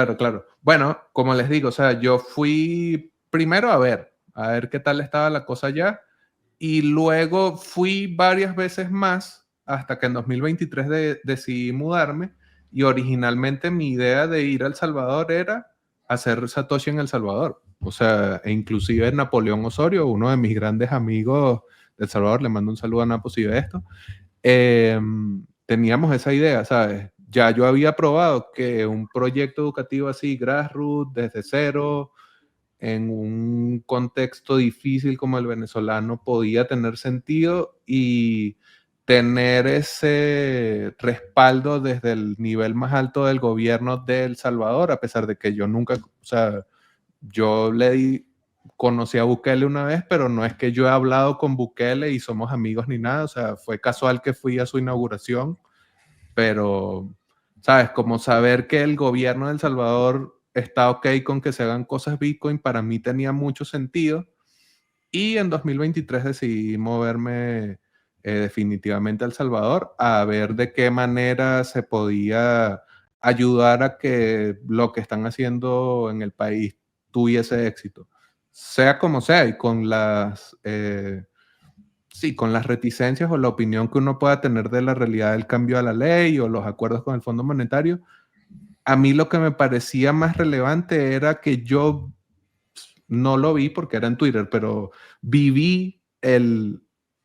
S1: Bueno, como les digo, o sea, yo fui primero a ver qué tal estaba la cosa allá, y luego fui varias veces más hasta que en 2023 decidí mudarme, y originalmente mi idea de ir a El Salvador era hacer Satoshi en El Salvador. O sea, e inclusive Napoleón Osorio, uno de mis grandes amigos de El Salvador, le mando un saludo a Napo si ve esto, teníamos esa idea, ¿sabes? Ya yo había probado que un proyecto educativo así, grassroots, desde cero, en un contexto difícil como el venezolano, podía tener sentido y tener ese respaldo desde el nivel más alto del gobierno de El Salvador, a pesar de que yo nunca, o sea, yo conocí a Bukele una vez, pero no es que yo he hablado con Bukele y somos amigos ni nada, o sea, fue casual que fui a su inauguración, pero, ¿sabes? Como saber que el gobierno de El Salvador está ok con que se hagan cosas Bitcoin, para mí tenía mucho sentido. Y en 2023 decidí moverme definitivamente a El Salvador a ver de qué manera se podía ayudar a que lo que están haciendo en el país tuviese éxito. Sea como sea, y con con las reticencias o la opinión que uno pueda tener de la realidad del cambio a la ley o los acuerdos con el Fondo Monetario, a mí lo que me parecía más relevante era que yo no lo vi porque era en Twitter, pero viví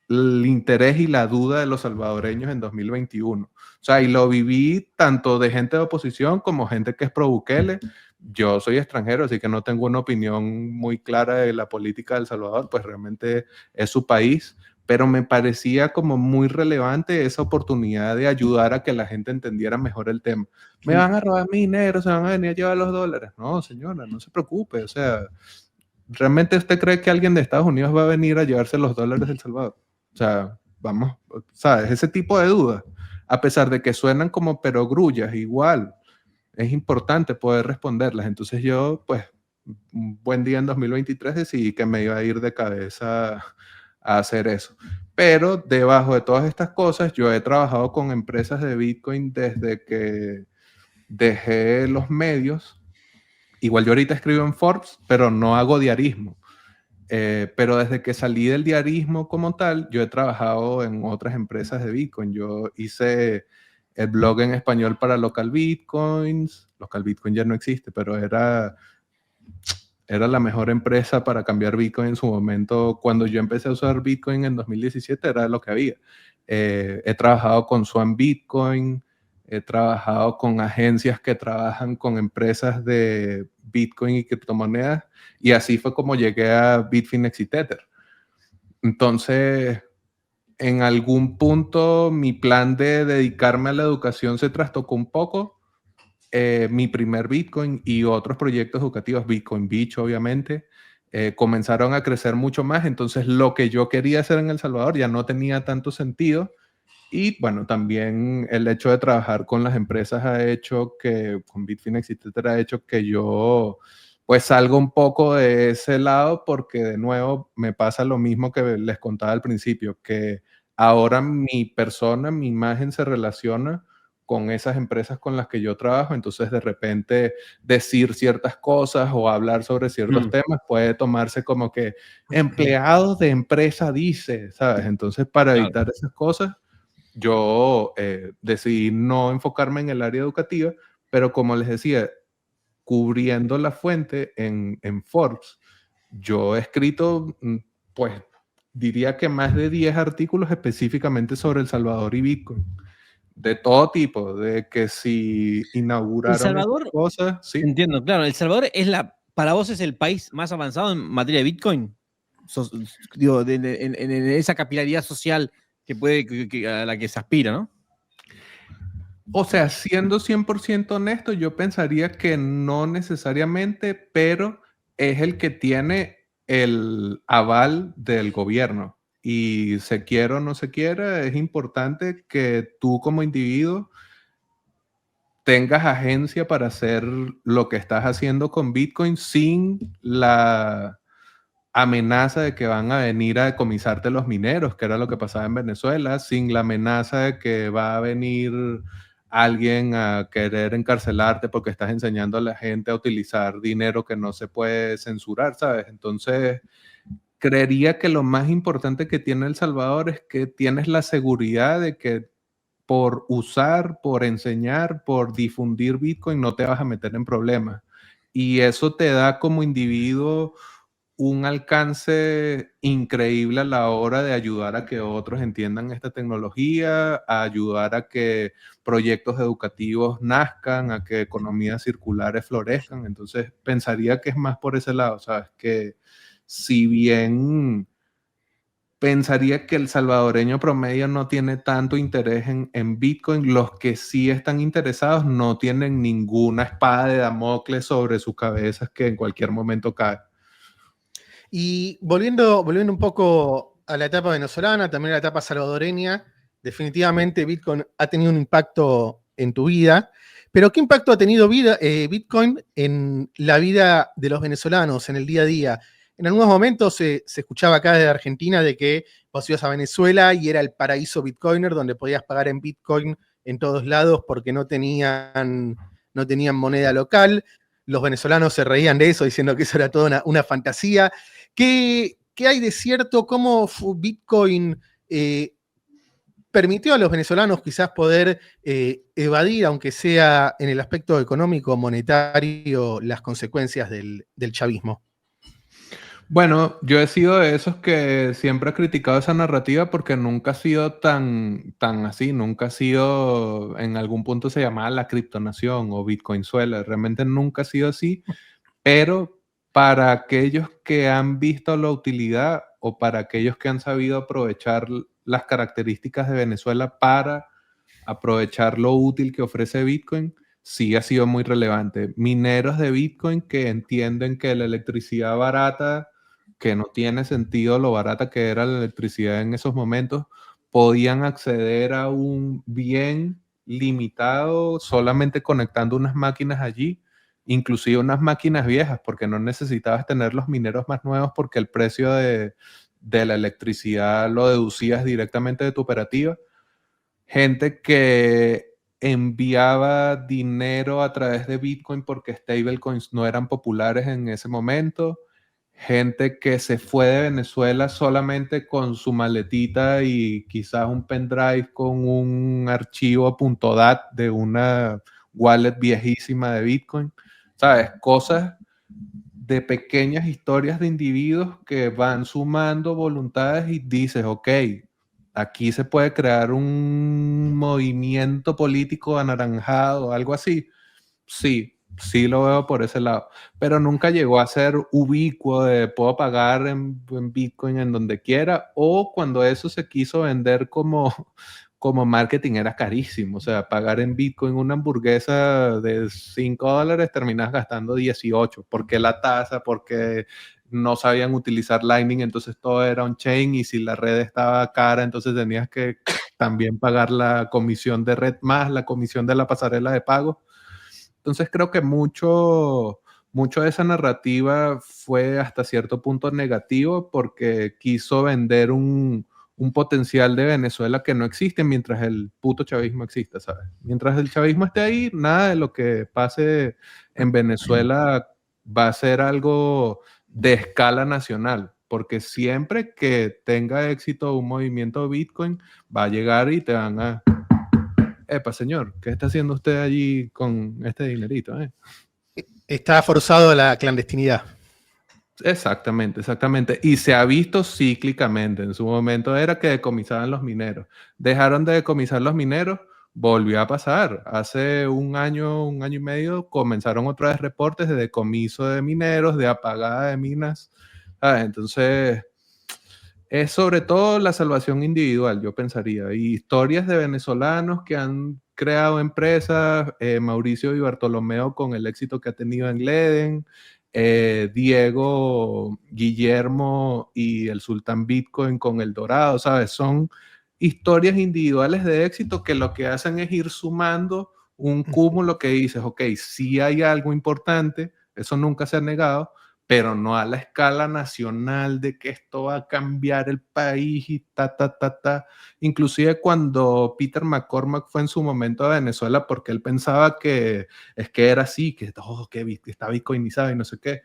S1: el interés y la duda de los salvadoreños en 2021. O sea, y lo viví tanto de gente de oposición como gente que es pro Bukele. Yo soy extranjero, así que no tengo una opinión muy clara de la política de El Salvador, pues realmente es su país, pero me parecía como muy relevante esa oportunidad de ayudar a que la gente entendiera mejor el tema. Me van a robar mi dinero, se van a venir a llevar los dólares. No, señora, no se preocupe, o sea, ¿realmente usted cree que alguien de Estados Unidos va a venir a llevarse los dólares de El Salvador? O sea, vamos, ¿sabes? Ese tipo de dudas, a pesar de que suenan como perogrullas, igual es importante poder responderlas. Entonces yo, pues, un buen día en 2023 decidí que me iba a ir de cabeza a hacer eso. Pero debajo de todas estas cosas, yo he trabajado con empresas de Bitcoin desde que dejé los medios. Igual yo ahorita escribo en Forbes, pero no hago diarismo. Pero desde que salí del diarismo como tal, yo he trabajado en otras empresas de Bitcoin. Yo hice el blog en español para Local Bitcoins. Local Bitcoin ya no existe, pero era la mejor empresa para cambiar Bitcoin en su momento. Cuando yo empecé a usar Bitcoin en 2017 era lo que había. He trabajado con Swan Bitcoin, he trabajado con agencias que trabajan con empresas de Bitcoin y criptomonedas, y así fue como llegué a Bitfinex y Tether. Entonces, en algún punto mi plan de dedicarme a la educación se trastocó un poco. Mi primer Bitcoin y otros proyectos educativos, Bitcoin Beach obviamente, comenzaron a crecer mucho más. Entonces lo que yo quería hacer en El Salvador ya no tenía tanto sentido. Y bueno, también el hecho de trabajar con las empresas ha hecho que, con Bitfinex, etcétera, ha hecho que yo pues salga un poco de ese lado, porque de nuevo me pasa lo mismo que les contaba al principio, que ahora mi persona, mi imagen se relaciona con esas empresas con las que yo trabajo. Entonces de repente decir ciertas cosas o hablar sobre ciertos temas puede tomarse como que empleados de empresa dice, ¿sabes? Entonces para evitar esas cosas, yo decidí no enfocarme en el área educativa, pero como les decía, cubriendo la fuente en Forbes, yo he escrito, pues diría que más de 10 artículos específicamente sobre El Salvador y Bitcoin, de todo tipo, de que si
S2: El
S1: inauguraron
S2: Salvador,
S1: cosas, sí.
S2: entiendo, claro, El Salvador para vos es el país más avanzado en materia de Bitcoin. Digo, en esa capilaridad social a la que se aspira, ¿no?
S1: O sea, siendo 100% honesto, yo pensaría que no necesariamente, pero es el que tiene el aval del gobierno. Y se quiera o no se quiera, es importante que tú como individuo tengas agencia para hacer lo que estás haciendo con Bitcoin sin la amenaza de que van a venir a decomisarte los mineros, que era lo que pasaba en Venezuela, sin la amenaza de que va a venir alguien a querer encarcelarte porque estás enseñando a la gente a utilizar dinero que no se puede censurar, ¿sabes? Entonces, creería que lo más importante que tiene El Salvador es que tienes la seguridad de que por usar, por enseñar, por difundir Bitcoin no te vas a meter en problemas. Y eso te da como individuo un alcance increíble a la hora de ayudar a que otros entiendan esta tecnología, a ayudar a que proyectos educativos nazcan, a que economías circulares florezcan. Entonces, pensaría que es más por ese lado, ¿sabes? Que si bien pensaría que el salvadoreño promedio no tiene tanto interés en Bitcoin, los que sí están interesados no tienen ninguna espada de Damocles sobre sus cabezas que en cualquier momento cae.
S3: Y volviendo un poco a la etapa venezolana, también a la etapa salvadoreña, definitivamente Bitcoin ha tenido un impacto en tu vida. Pero ¿qué impacto ha tenido Bitcoin en la vida de los venezolanos, en el día a día? En algunos momentos se escuchaba acá desde Argentina de que vos ibas a Venezuela y era el paraíso bitcoiner, donde podías pagar en Bitcoin en todos lados porque no tenían moneda local. Los venezolanos se reían de eso, diciendo que eso era toda una fantasía. ¿Qué hay de cierto? ¿Cómo Bitcoin permitió a los venezolanos quizás poder evadir, aunque sea en el aspecto económico, monetario, las consecuencias del chavismo?
S1: Bueno, yo he sido de esos que siempre he criticado esa narrativa porque nunca ha sido tan así, nunca ha sido, en algún punto se llamaba la criptonación o Bitcoinzuela, realmente nunca ha sido así, pero para aquellos que han visto la utilidad o para aquellos que han sabido aprovechar las características de Venezuela para aprovechar lo útil que ofrece Bitcoin, sí ha sido muy relevante. Mineros de Bitcoin que entienden que la electricidad barata, que no tiene sentido lo barata que era la electricidad en esos momentos, podían acceder a un bien limitado solamente conectando unas máquinas allí, inclusive unas máquinas viejas, porque no necesitabas tener los mineros más nuevos porque el precio de la electricidad lo deducías directamente de tu operativa. Gente que enviaba dinero a través de Bitcoin porque stablecoins no eran populares en ese momento. Gente que se fue de Venezuela solamente con su maletita y quizás un pendrive con un archivo .dat de una wallet viejísima de Bitcoin. ¿Sabes? Cosas de pequeñas historias de individuos que van sumando voluntades y dices, ok, aquí se puede crear un movimiento político anaranjado, algo así. Sí, sí lo veo por ese lado, pero nunca llegó a ser ubicuo de puedo pagar en Bitcoin en donde quiera, o cuando eso se quiso vender como marketing era carísimo, o sea, pagar en Bitcoin una hamburguesa de $5 terminas gastando 18, porque la tasa, porque no sabían utilizar Lightning, entonces todo era on-chain y si la red estaba cara, entonces tenías que también pagar la comisión de red más la comisión de la pasarela de pago. Entonces creo que mucho de esa narrativa fue hasta cierto punto negativo porque quiso vender un potencial de Venezuela que no existe mientras el puto chavismo exista, ¿sabes? Mientras el chavismo esté ahí, nada de lo que pase en Venezuela va a ser algo de escala nacional, porque siempre que tenga éxito un movimiento Bitcoin, va a llegar y te van a epa, señor, ¿qué está haciendo usted allí con este dinerito?
S3: Está forzado a la clandestinidad.
S1: Exactamente, exactamente. Y se ha visto cíclicamente. En su momento era que decomisaban los mineros. Dejaron de decomisar los mineros, volvió a pasar. Hace un año y medio, comenzaron otra vez reportes de decomiso de mineros, de apagada de minas. Entonces, es sobre todo la salvación individual, yo pensaría. Y historias de venezolanos que han creado empresas, Mauricio y Bartolomeo con el éxito que ha tenido en Leden, Diego, Guillermo y el Sultán Bitcoin con El Dorado, ¿sabes? Son historias individuales de éxito que lo que hacen es ir sumando un cúmulo que dices, ok, sí hay algo importante, eso nunca se ha negado, pero no a la escala nacional de que esto va a cambiar el país y ta. Inclusive cuando Peter McCormack fue en su momento a Venezuela porque él pensaba que es que era así, que está bitcoinizado y no sé qué.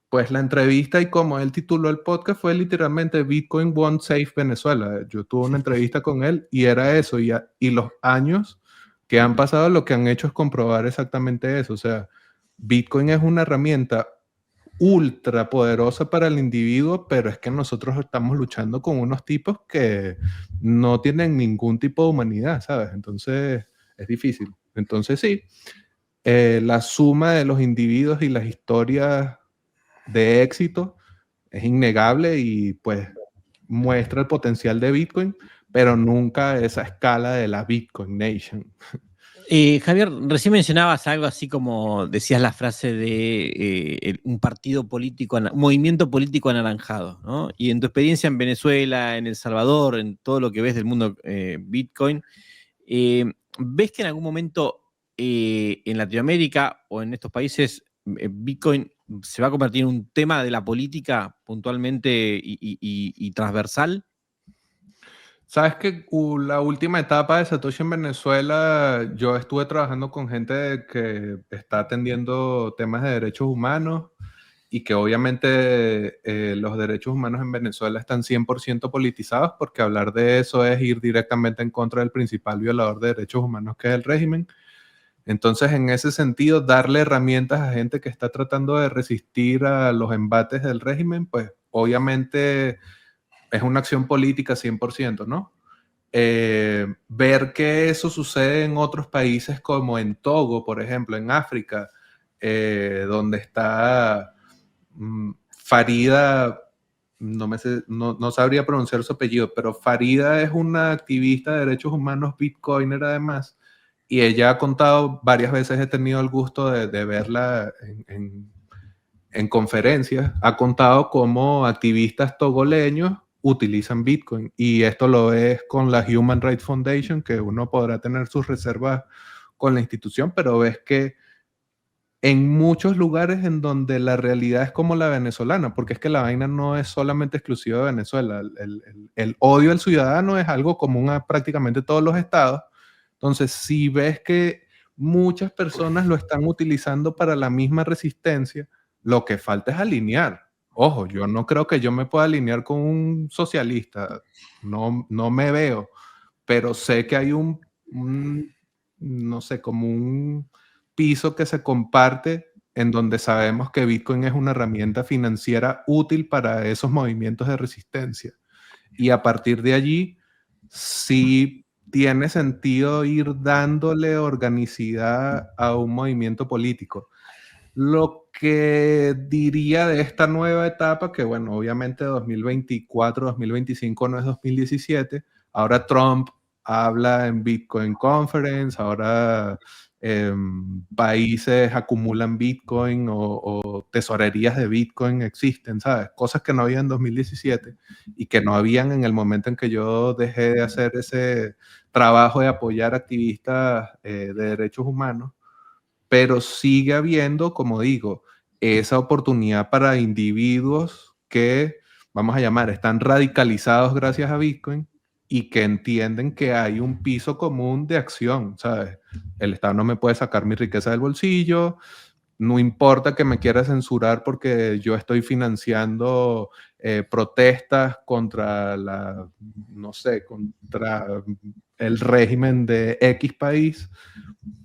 S1: Pues la entrevista y como él tituló el podcast fue literalmente Bitcoin Won't Save Venezuela. Yo tuve una entrevista con él y era eso. Y los años que han pasado lo que han hecho es comprobar exactamente eso. O sea, Bitcoin es una herramienta ultra poderosa para el individuo, pero es que nosotros estamos luchando con unos tipos que no tienen ningún tipo de humanidad, ¿sabes? Entonces es difícil. Entonces sí, la suma de los individuos y las historias de éxito es innegable y pues muestra el potencial de Bitcoin, pero nunca esa escala de la Bitcoin Nation.
S2: Javier, recién mencionabas algo así como decías la frase de un partido político, un movimiento político anaranjado, ¿no? Y en tu experiencia en Venezuela, en El Salvador, en todo lo que ves del mundo Bitcoin, ¿ves que en algún momento en Latinoamérica o en estos países Bitcoin se va a convertir en un tema de la política puntualmente y transversal?
S1: Sabes que la última etapa de Satoshi en Venezuela, yo estuve trabajando con gente que está atendiendo temas de derechos humanos y que obviamente los derechos humanos en Venezuela están 100% politizados porque hablar de eso es ir directamente en contra del principal violador de derechos humanos que es el régimen. Entonces, en ese sentido, darle herramientas a gente que está tratando de resistir a los embates del régimen, pues obviamente es una acción política 100%, ¿no? Ver que eso sucede en otros países como en Togo, por ejemplo, en África, donde está Farida, no sabría pronunciar su apellido, pero Farida es una activista de derechos humanos bitcoiner además, y ella ha contado, varias veces he tenido el gusto de verla en conferencias, ha contado cómo activistas togoleños utilizan Bitcoin, y esto lo es con la Human Rights Foundation, que uno podrá tener sus reservas con la institución, pero ves que en muchos lugares en donde la realidad es como la venezolana, porque es que la vaina no es solamente exclusiva de Venezuela, el odio al ciudadano es algo común a prácticamente todos los estados. Entonces, si ves que muchas personas lo están utilizando para la misma resistencia, lo que falta es alinear. Ojo, yo no creo que yo me pueda alinear con un socialista, no me veo, pero sé que hay no sé, como un piso que se comparte en donde sabemos que Bitcoin es una herramienta financiera útil para esos movimientos de resistencia. Y a partir de allí, sí tiene sentido ir dándole organicidad a un movimiento político. Lo que diría de esta nueva etapa, que bueno, obviamente 2024, 2025 no es 2017, ahora Trump habla en Bitcoin Conference, ahora países acumulan Bitcoin o tesorerías de Bitcoin existen, ¿sabes? Cosas que no había en 2017 y que no habían en el momento en que yo dejé de hacer ese trabajo de apoyar activistas de derechos humanos, pero sigue habiendo, como digo, esa oportunidad para individuos que, vamos a llamar, están radicalizados gracias a Bitcoin y que entienden que hay un piso común de acción, ¿sabes? El Estado no me puede sacar mi riqueza del bolsillo, no importa que me quiera censurar porque yo estoy financiando protestas contra no sé, contra el régimen de X país,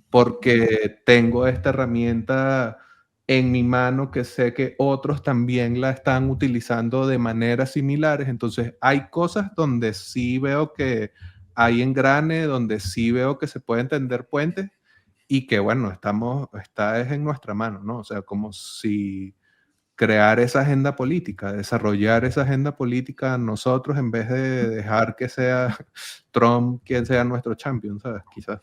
S1: porque tengo esta herramienta en mi mano que sé que otros también la están utilizando de maneras similares. Entonces, hay cosas donde sí veo que hay engrane, donde sí veo que se pueden tender puentes y que, bueno, está es en nuestra mano, ¿no? O sea, como si crear esa agenda política, desarrollar esa agenda política nosotros en vez de dejar que sea Trump quien sea nuestro champion, ¿sabes? Quizás.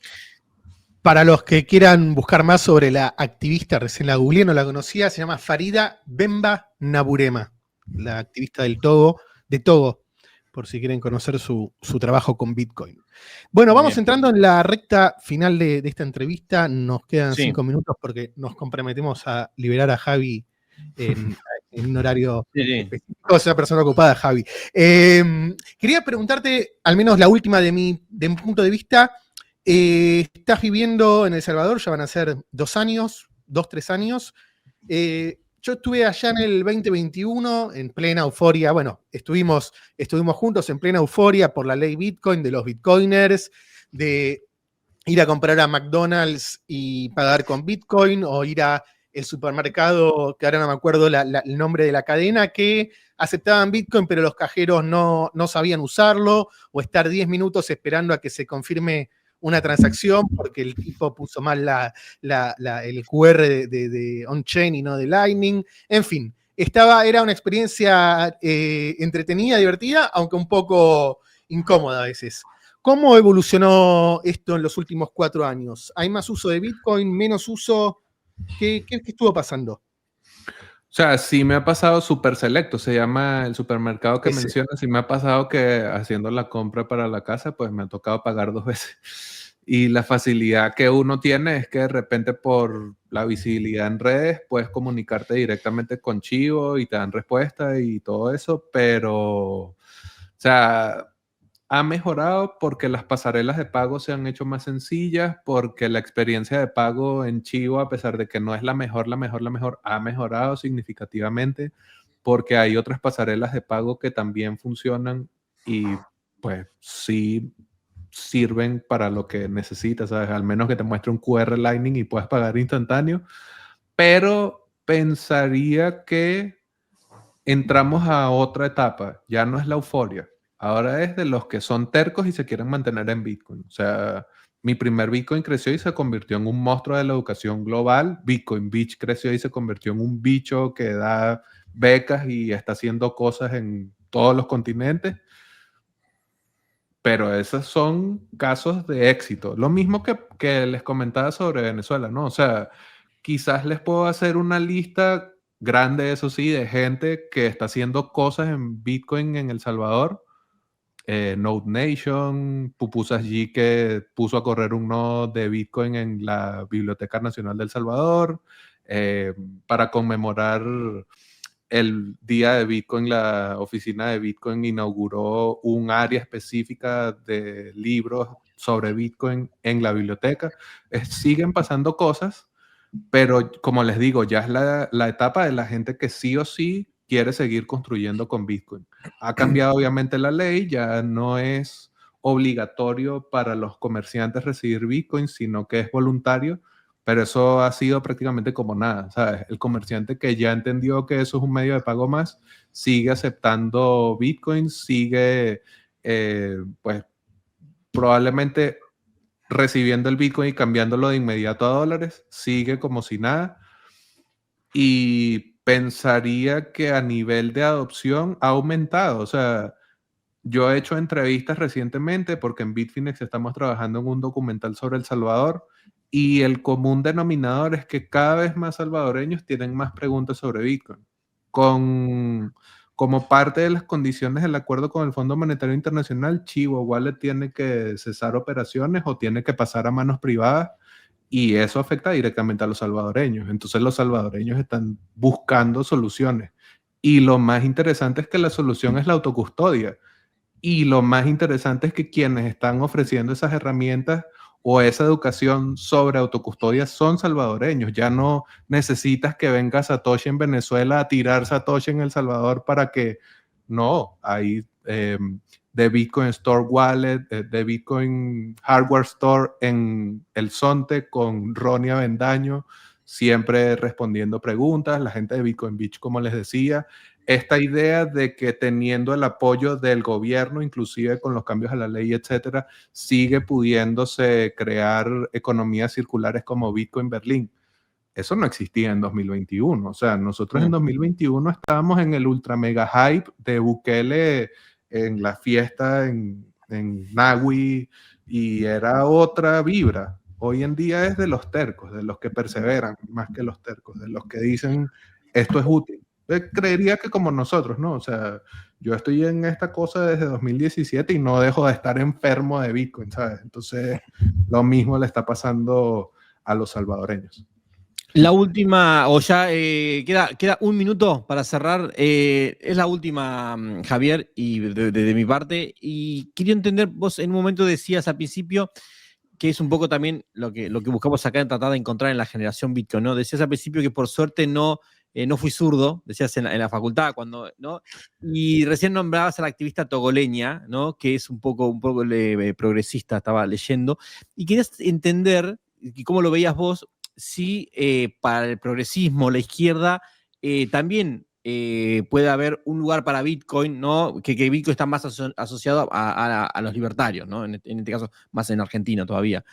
S3: Para los que quieran buscar más sobre la activista, recién la googleé, no la conocía, se llama Farida Bemba Naburema, la activista de Togo, por si quieren conocer su trabajo con Bitcoin. Bueno, vamos entrando en la recta final de esta entrevista, nos quedan 5 minutos porque nos comprometemos a liberar a Javi en un horario específico, es una persona ocupada, Javi. Quería preguntarte, al menos la última de mi punto de vista. Estás viviendo en El Salvador, ya van a ser 2 años, 3 años. Yo estuve allá en el 2021, en plena euforia. Bueno, estuvimos juntos en plena euforia por la ley Bitcoin, de los bitcoiners, de ir a comprar a McDonald's y pagar con Bitcoin, o ir a el supermercado, que ahora no me acuerdo el nombre de la cadena, que aceptaban Bitcoin, pero los cajeros no sabían usarlo, o estar 10 minutos esperando a que se confirme una transacción porque el tipo puso mal el QR de on-chain y no de Lightning. En fin, era una experiencia entretenida, divertida, aunque un poco incómoda a veces. ¿Cómo evolucionó esto en los últimos 4 años? ¿Hay más uso de Bitcoin, menos uso? ¿Qué estuvo pasando?
S1: O sea, sí me ha pasado Super Selecto, se llama el supermercado que mencionas, sí me ha pasado que haciendo la compra para la casa, pues me ha tocado pagar 2 veces. Y la facilidad que uno tiene es que de repente por la visibilidad en redes puedes comunicarte directamente con Chivo y te dan respuesta y todo eso, pero, o sea, ha mejorado porque las pasarelas de pago se han hecho más sencillas, porque la experiencia de pago en Chivo, a pesar de que no es la mejor, ha mejorado significativamente, porque hay otras pasarelas de pago que también funcionan y pues sí sirven para lo que necesitas, ¿sabes? Al menos que te muestre un QR Lightning y puedas pagar instantáneo, pero pensaría que entramos a otra etapa. Ya no es la euforia. Ahora es de los que son tercos y se quieren mantener en Bitcoin. O sea, mi primer Bitcoin creció y se convirtió en un monstruo de la educación global. Bitcoin Beach creció y se convirtió en un bicho que da becas y está haciendo cosas en todos los continentes. Pero esos son casos de éxito. Lo mismo que les comentaba sobre Venezuela, ¿no? O sea, quizás les puedo hacer una lista grande, eso sí, de gente que está haciendo cosas en Bitcoin en El Salvador. Node Nation, Pupusas G, que puso a correr un nodo de Bitcoin en la Biblioteca Nacional de El Salvador. Para conmemorar el día de Bitcoin, la oficina de Bitcoin inauguró un área específica de libros sobre Bitcoin en la biblioteca. Siguen pasando cosas, pero como les digo, ya es la etapa de la gente que sí o sí quiere seguir construyendo con Bitcoin. Ha cambiado obviamente la ley, ya no es obligatorio para los comerciantes recibir Bitcoin, sino que es voluntario, pero eso ha sido prácticamente como nada, ¿sabes? El comerciante que ya entendió que eso es un medio de pago más, sigue aceptando Bitcoin, sigue, pues, probablemente recibiendo el Bitcoin y cambiándolo de inmediato a dólares, sigue como si nada. Y pensaría que a nivel de adopción ha aumentado. O sea, yo he hecho entrevistas recientemente porque en Bitfinex estamos trabajando en un documental sobre El Salvador y el común denominador es que cada vez más salvadoreños tienen más preguntas sobre Bitcoin. Como parte de las condiciones del acuerdo con el Fondo Monetario Internacional, Chivo Wallet tiene que cesar operaciones o tiene que pasar a manos privadas y eso afecta directamente a los salvadoreños. Entonces los salvadoreños están buscando soluciones. Y lo más interesante es que la solución es la autocustodia. Y lo más interesante es que quienes están ofreciendo esas herramientas o esa educación sobre autocustodia son salvadoreños. Ya no necesitas que venga Satoshi en Venezuela a tirar Satoshi en El Salvador para que... No, hay de Bitcoin Store Wallet, de Bitcoin Hardware Store en El Zonte con Ronnie Avendaño, siempre respondiendo preguntas. La gente de Bitcoin Beach, como les decía, esta idea de que teniendo el apoyo del gobierno, inclusive con los cambios a la ley, etcétera, sigue pudiéndose crear economías circulares como Bitcoin Berlín. Eso no existía en 2021. O sea, nosotros en 2021 estábamos en el ultra mega hype de Bukele en la fiesta en Nahui y era otra vibra. Hoy en día es de los tercos, de los que perseveran más que los tercos, de los que dicen esto es útil. Creería que como nosotros, ¿no? O sea, yo estoy en esta cosa desde 2017 y no dejo de estar enfermo de Bitcoin, ¿sabes? Entonces, lo mismo le está pasando a los salvadoreños.
S2: La última, o ya queda un minuto para cerrar. Es la última, Javier, y de mi parte. Y quería entender, vos en un momento decías al principio que es un poco también lo que buscamos acá en tratar de encontrar en la generación Bitcoin, ¿no? Decías al principio que por suerte no fui zurdo, decías en la facultad, ¿no? Y recién nombrabas a la activista togoleña, ¿no? Que es un poco progresista, estaba leyendo. Y querías entender, y cómo lo veías vos, si para el progresismo, la izquierda, también puede haber un lugar para Bitcoin, ¿no? Que Bitcoin está más asociado a los libertarios, ¿no? En este caso, más en Argentina todavía.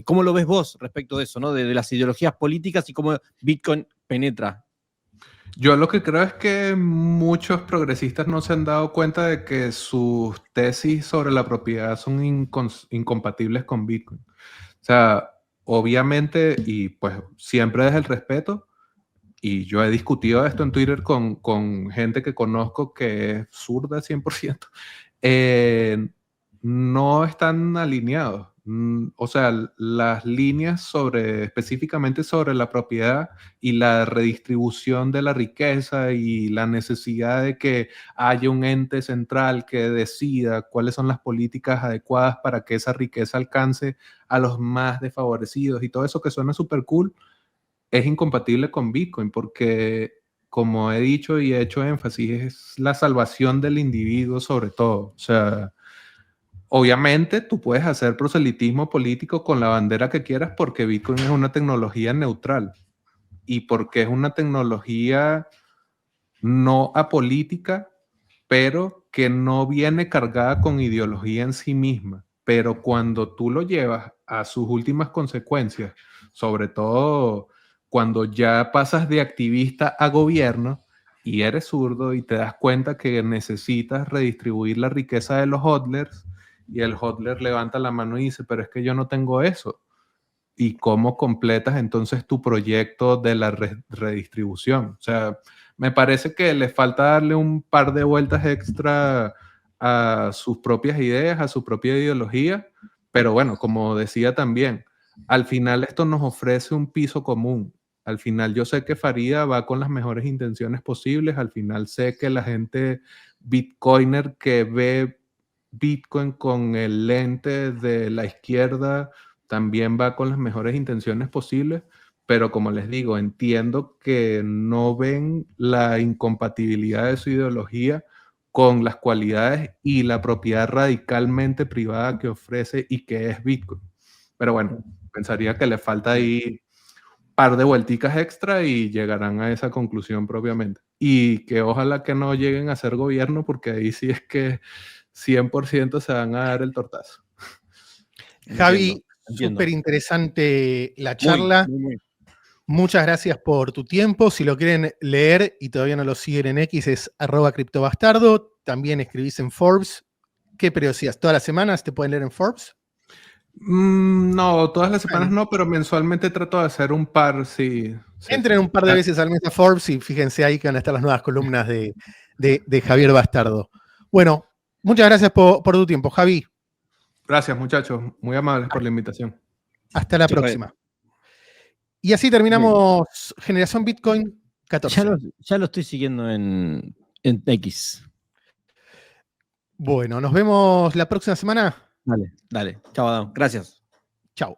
S2: ¿Cómo lo ves vos respecto de eso, ¿no? De las ideologías políticas y cómo Bitcoin penetra?
S1: Yo lo que creo es que muchos progresistas no se han dado cuenta de que sus tesis sobre la propiedad son incompatibles con Bitcoin. O sea, obviamente, y pues siempre desde el respeto, y yo he discutido esto en Twitter con gente que conozco que es zurda 100%, no están alineados. O sea, las líneas específicamente sobre la propiedad y la redistribución de la riqueza y la necesidad de que haya un ente central que decida cuáles son las políticas adecuadas para que esa riqueza alcance a los más desfavorecidos y todo eso que suena súper cool, es incompatible con Bitcoin porque, como he dicho y he hecho énfasis, es la salvación del individuo sobre todo. O sea, obviamente tú puedes hacer proselitismo político con la bandera que quieras porque Bitcoin es una tecnología neutral y porque es una tecnología no apolítica, pero que no viene cargada con ideología en sí misma. Pero cuando tú lo llevas a sus últimas consecuencias, sobre todo cuando ya pasas de activista a gobierno y eres zurdo y te das cuenta que necesitas redistribuir la riqueza de los hodlers, y el hodler levanta la mano y dice, pero es que yo no tengo eso. ¿Y cómo completas entonces tu proyecto de la redistribución? O sea, me parece que le falta darle un par de vueltas extra a sus propias ideas, a su propia ideología, pero bueno, como decía también, al final esto nos ofrece un piso común. Al final yo sé que Faría va con las mejores intenciones posibles, al final sé que la gente bitcoiner que ve Bitcoin con el lente de la izquierda también va con las mejores intenciones posibles, pero como les digo, entiendo que no ven la incompatibilidad de su ideología con las cualidades y la propiedad radicalmente privada que ofrece y que es Bitcoin. Pero bueno, pensaría que le falta ahí un par de vuelticas extra y llegarán a esa conclusión propiamente. Y que ojalá que no lleguen a ser gobierno, porque ahí sí es que 100% se van a dar el tortazo.
S3: Javi,
S2: Entiendo.
S3: súper interesante la charla.
S2: Muy.
S3: Muchas gracias por tu tiempo. Si lo quieren leer y todavía no lo siguen en X, es @criptobastardo. También escribís en Forbes. ¿Qué periodías? ¿Todas las semanas te pueden leer en Forbes?
S1: No, todas las semanas no, pero mensualmente trato de hacer un par, sí.
S3: Entren un par de veces al mes a Forbes y fíjense ahí que van a estar las nuevas columnas de Javier Bastardo. Bueno, muchas gracias por tu tiempo, Javi.
S1: Gracias, muchachos. Muy amables por la invitación.
S3: Hasta la próxima. Y así terminamos Generación Bitcoin 14.
S2: Ya lo estoy siguiendo en X.
S3: Bueno, nos vemos la próxima semana.
S2: Dale. Chao, Adam. Gracias.
S3: Chao.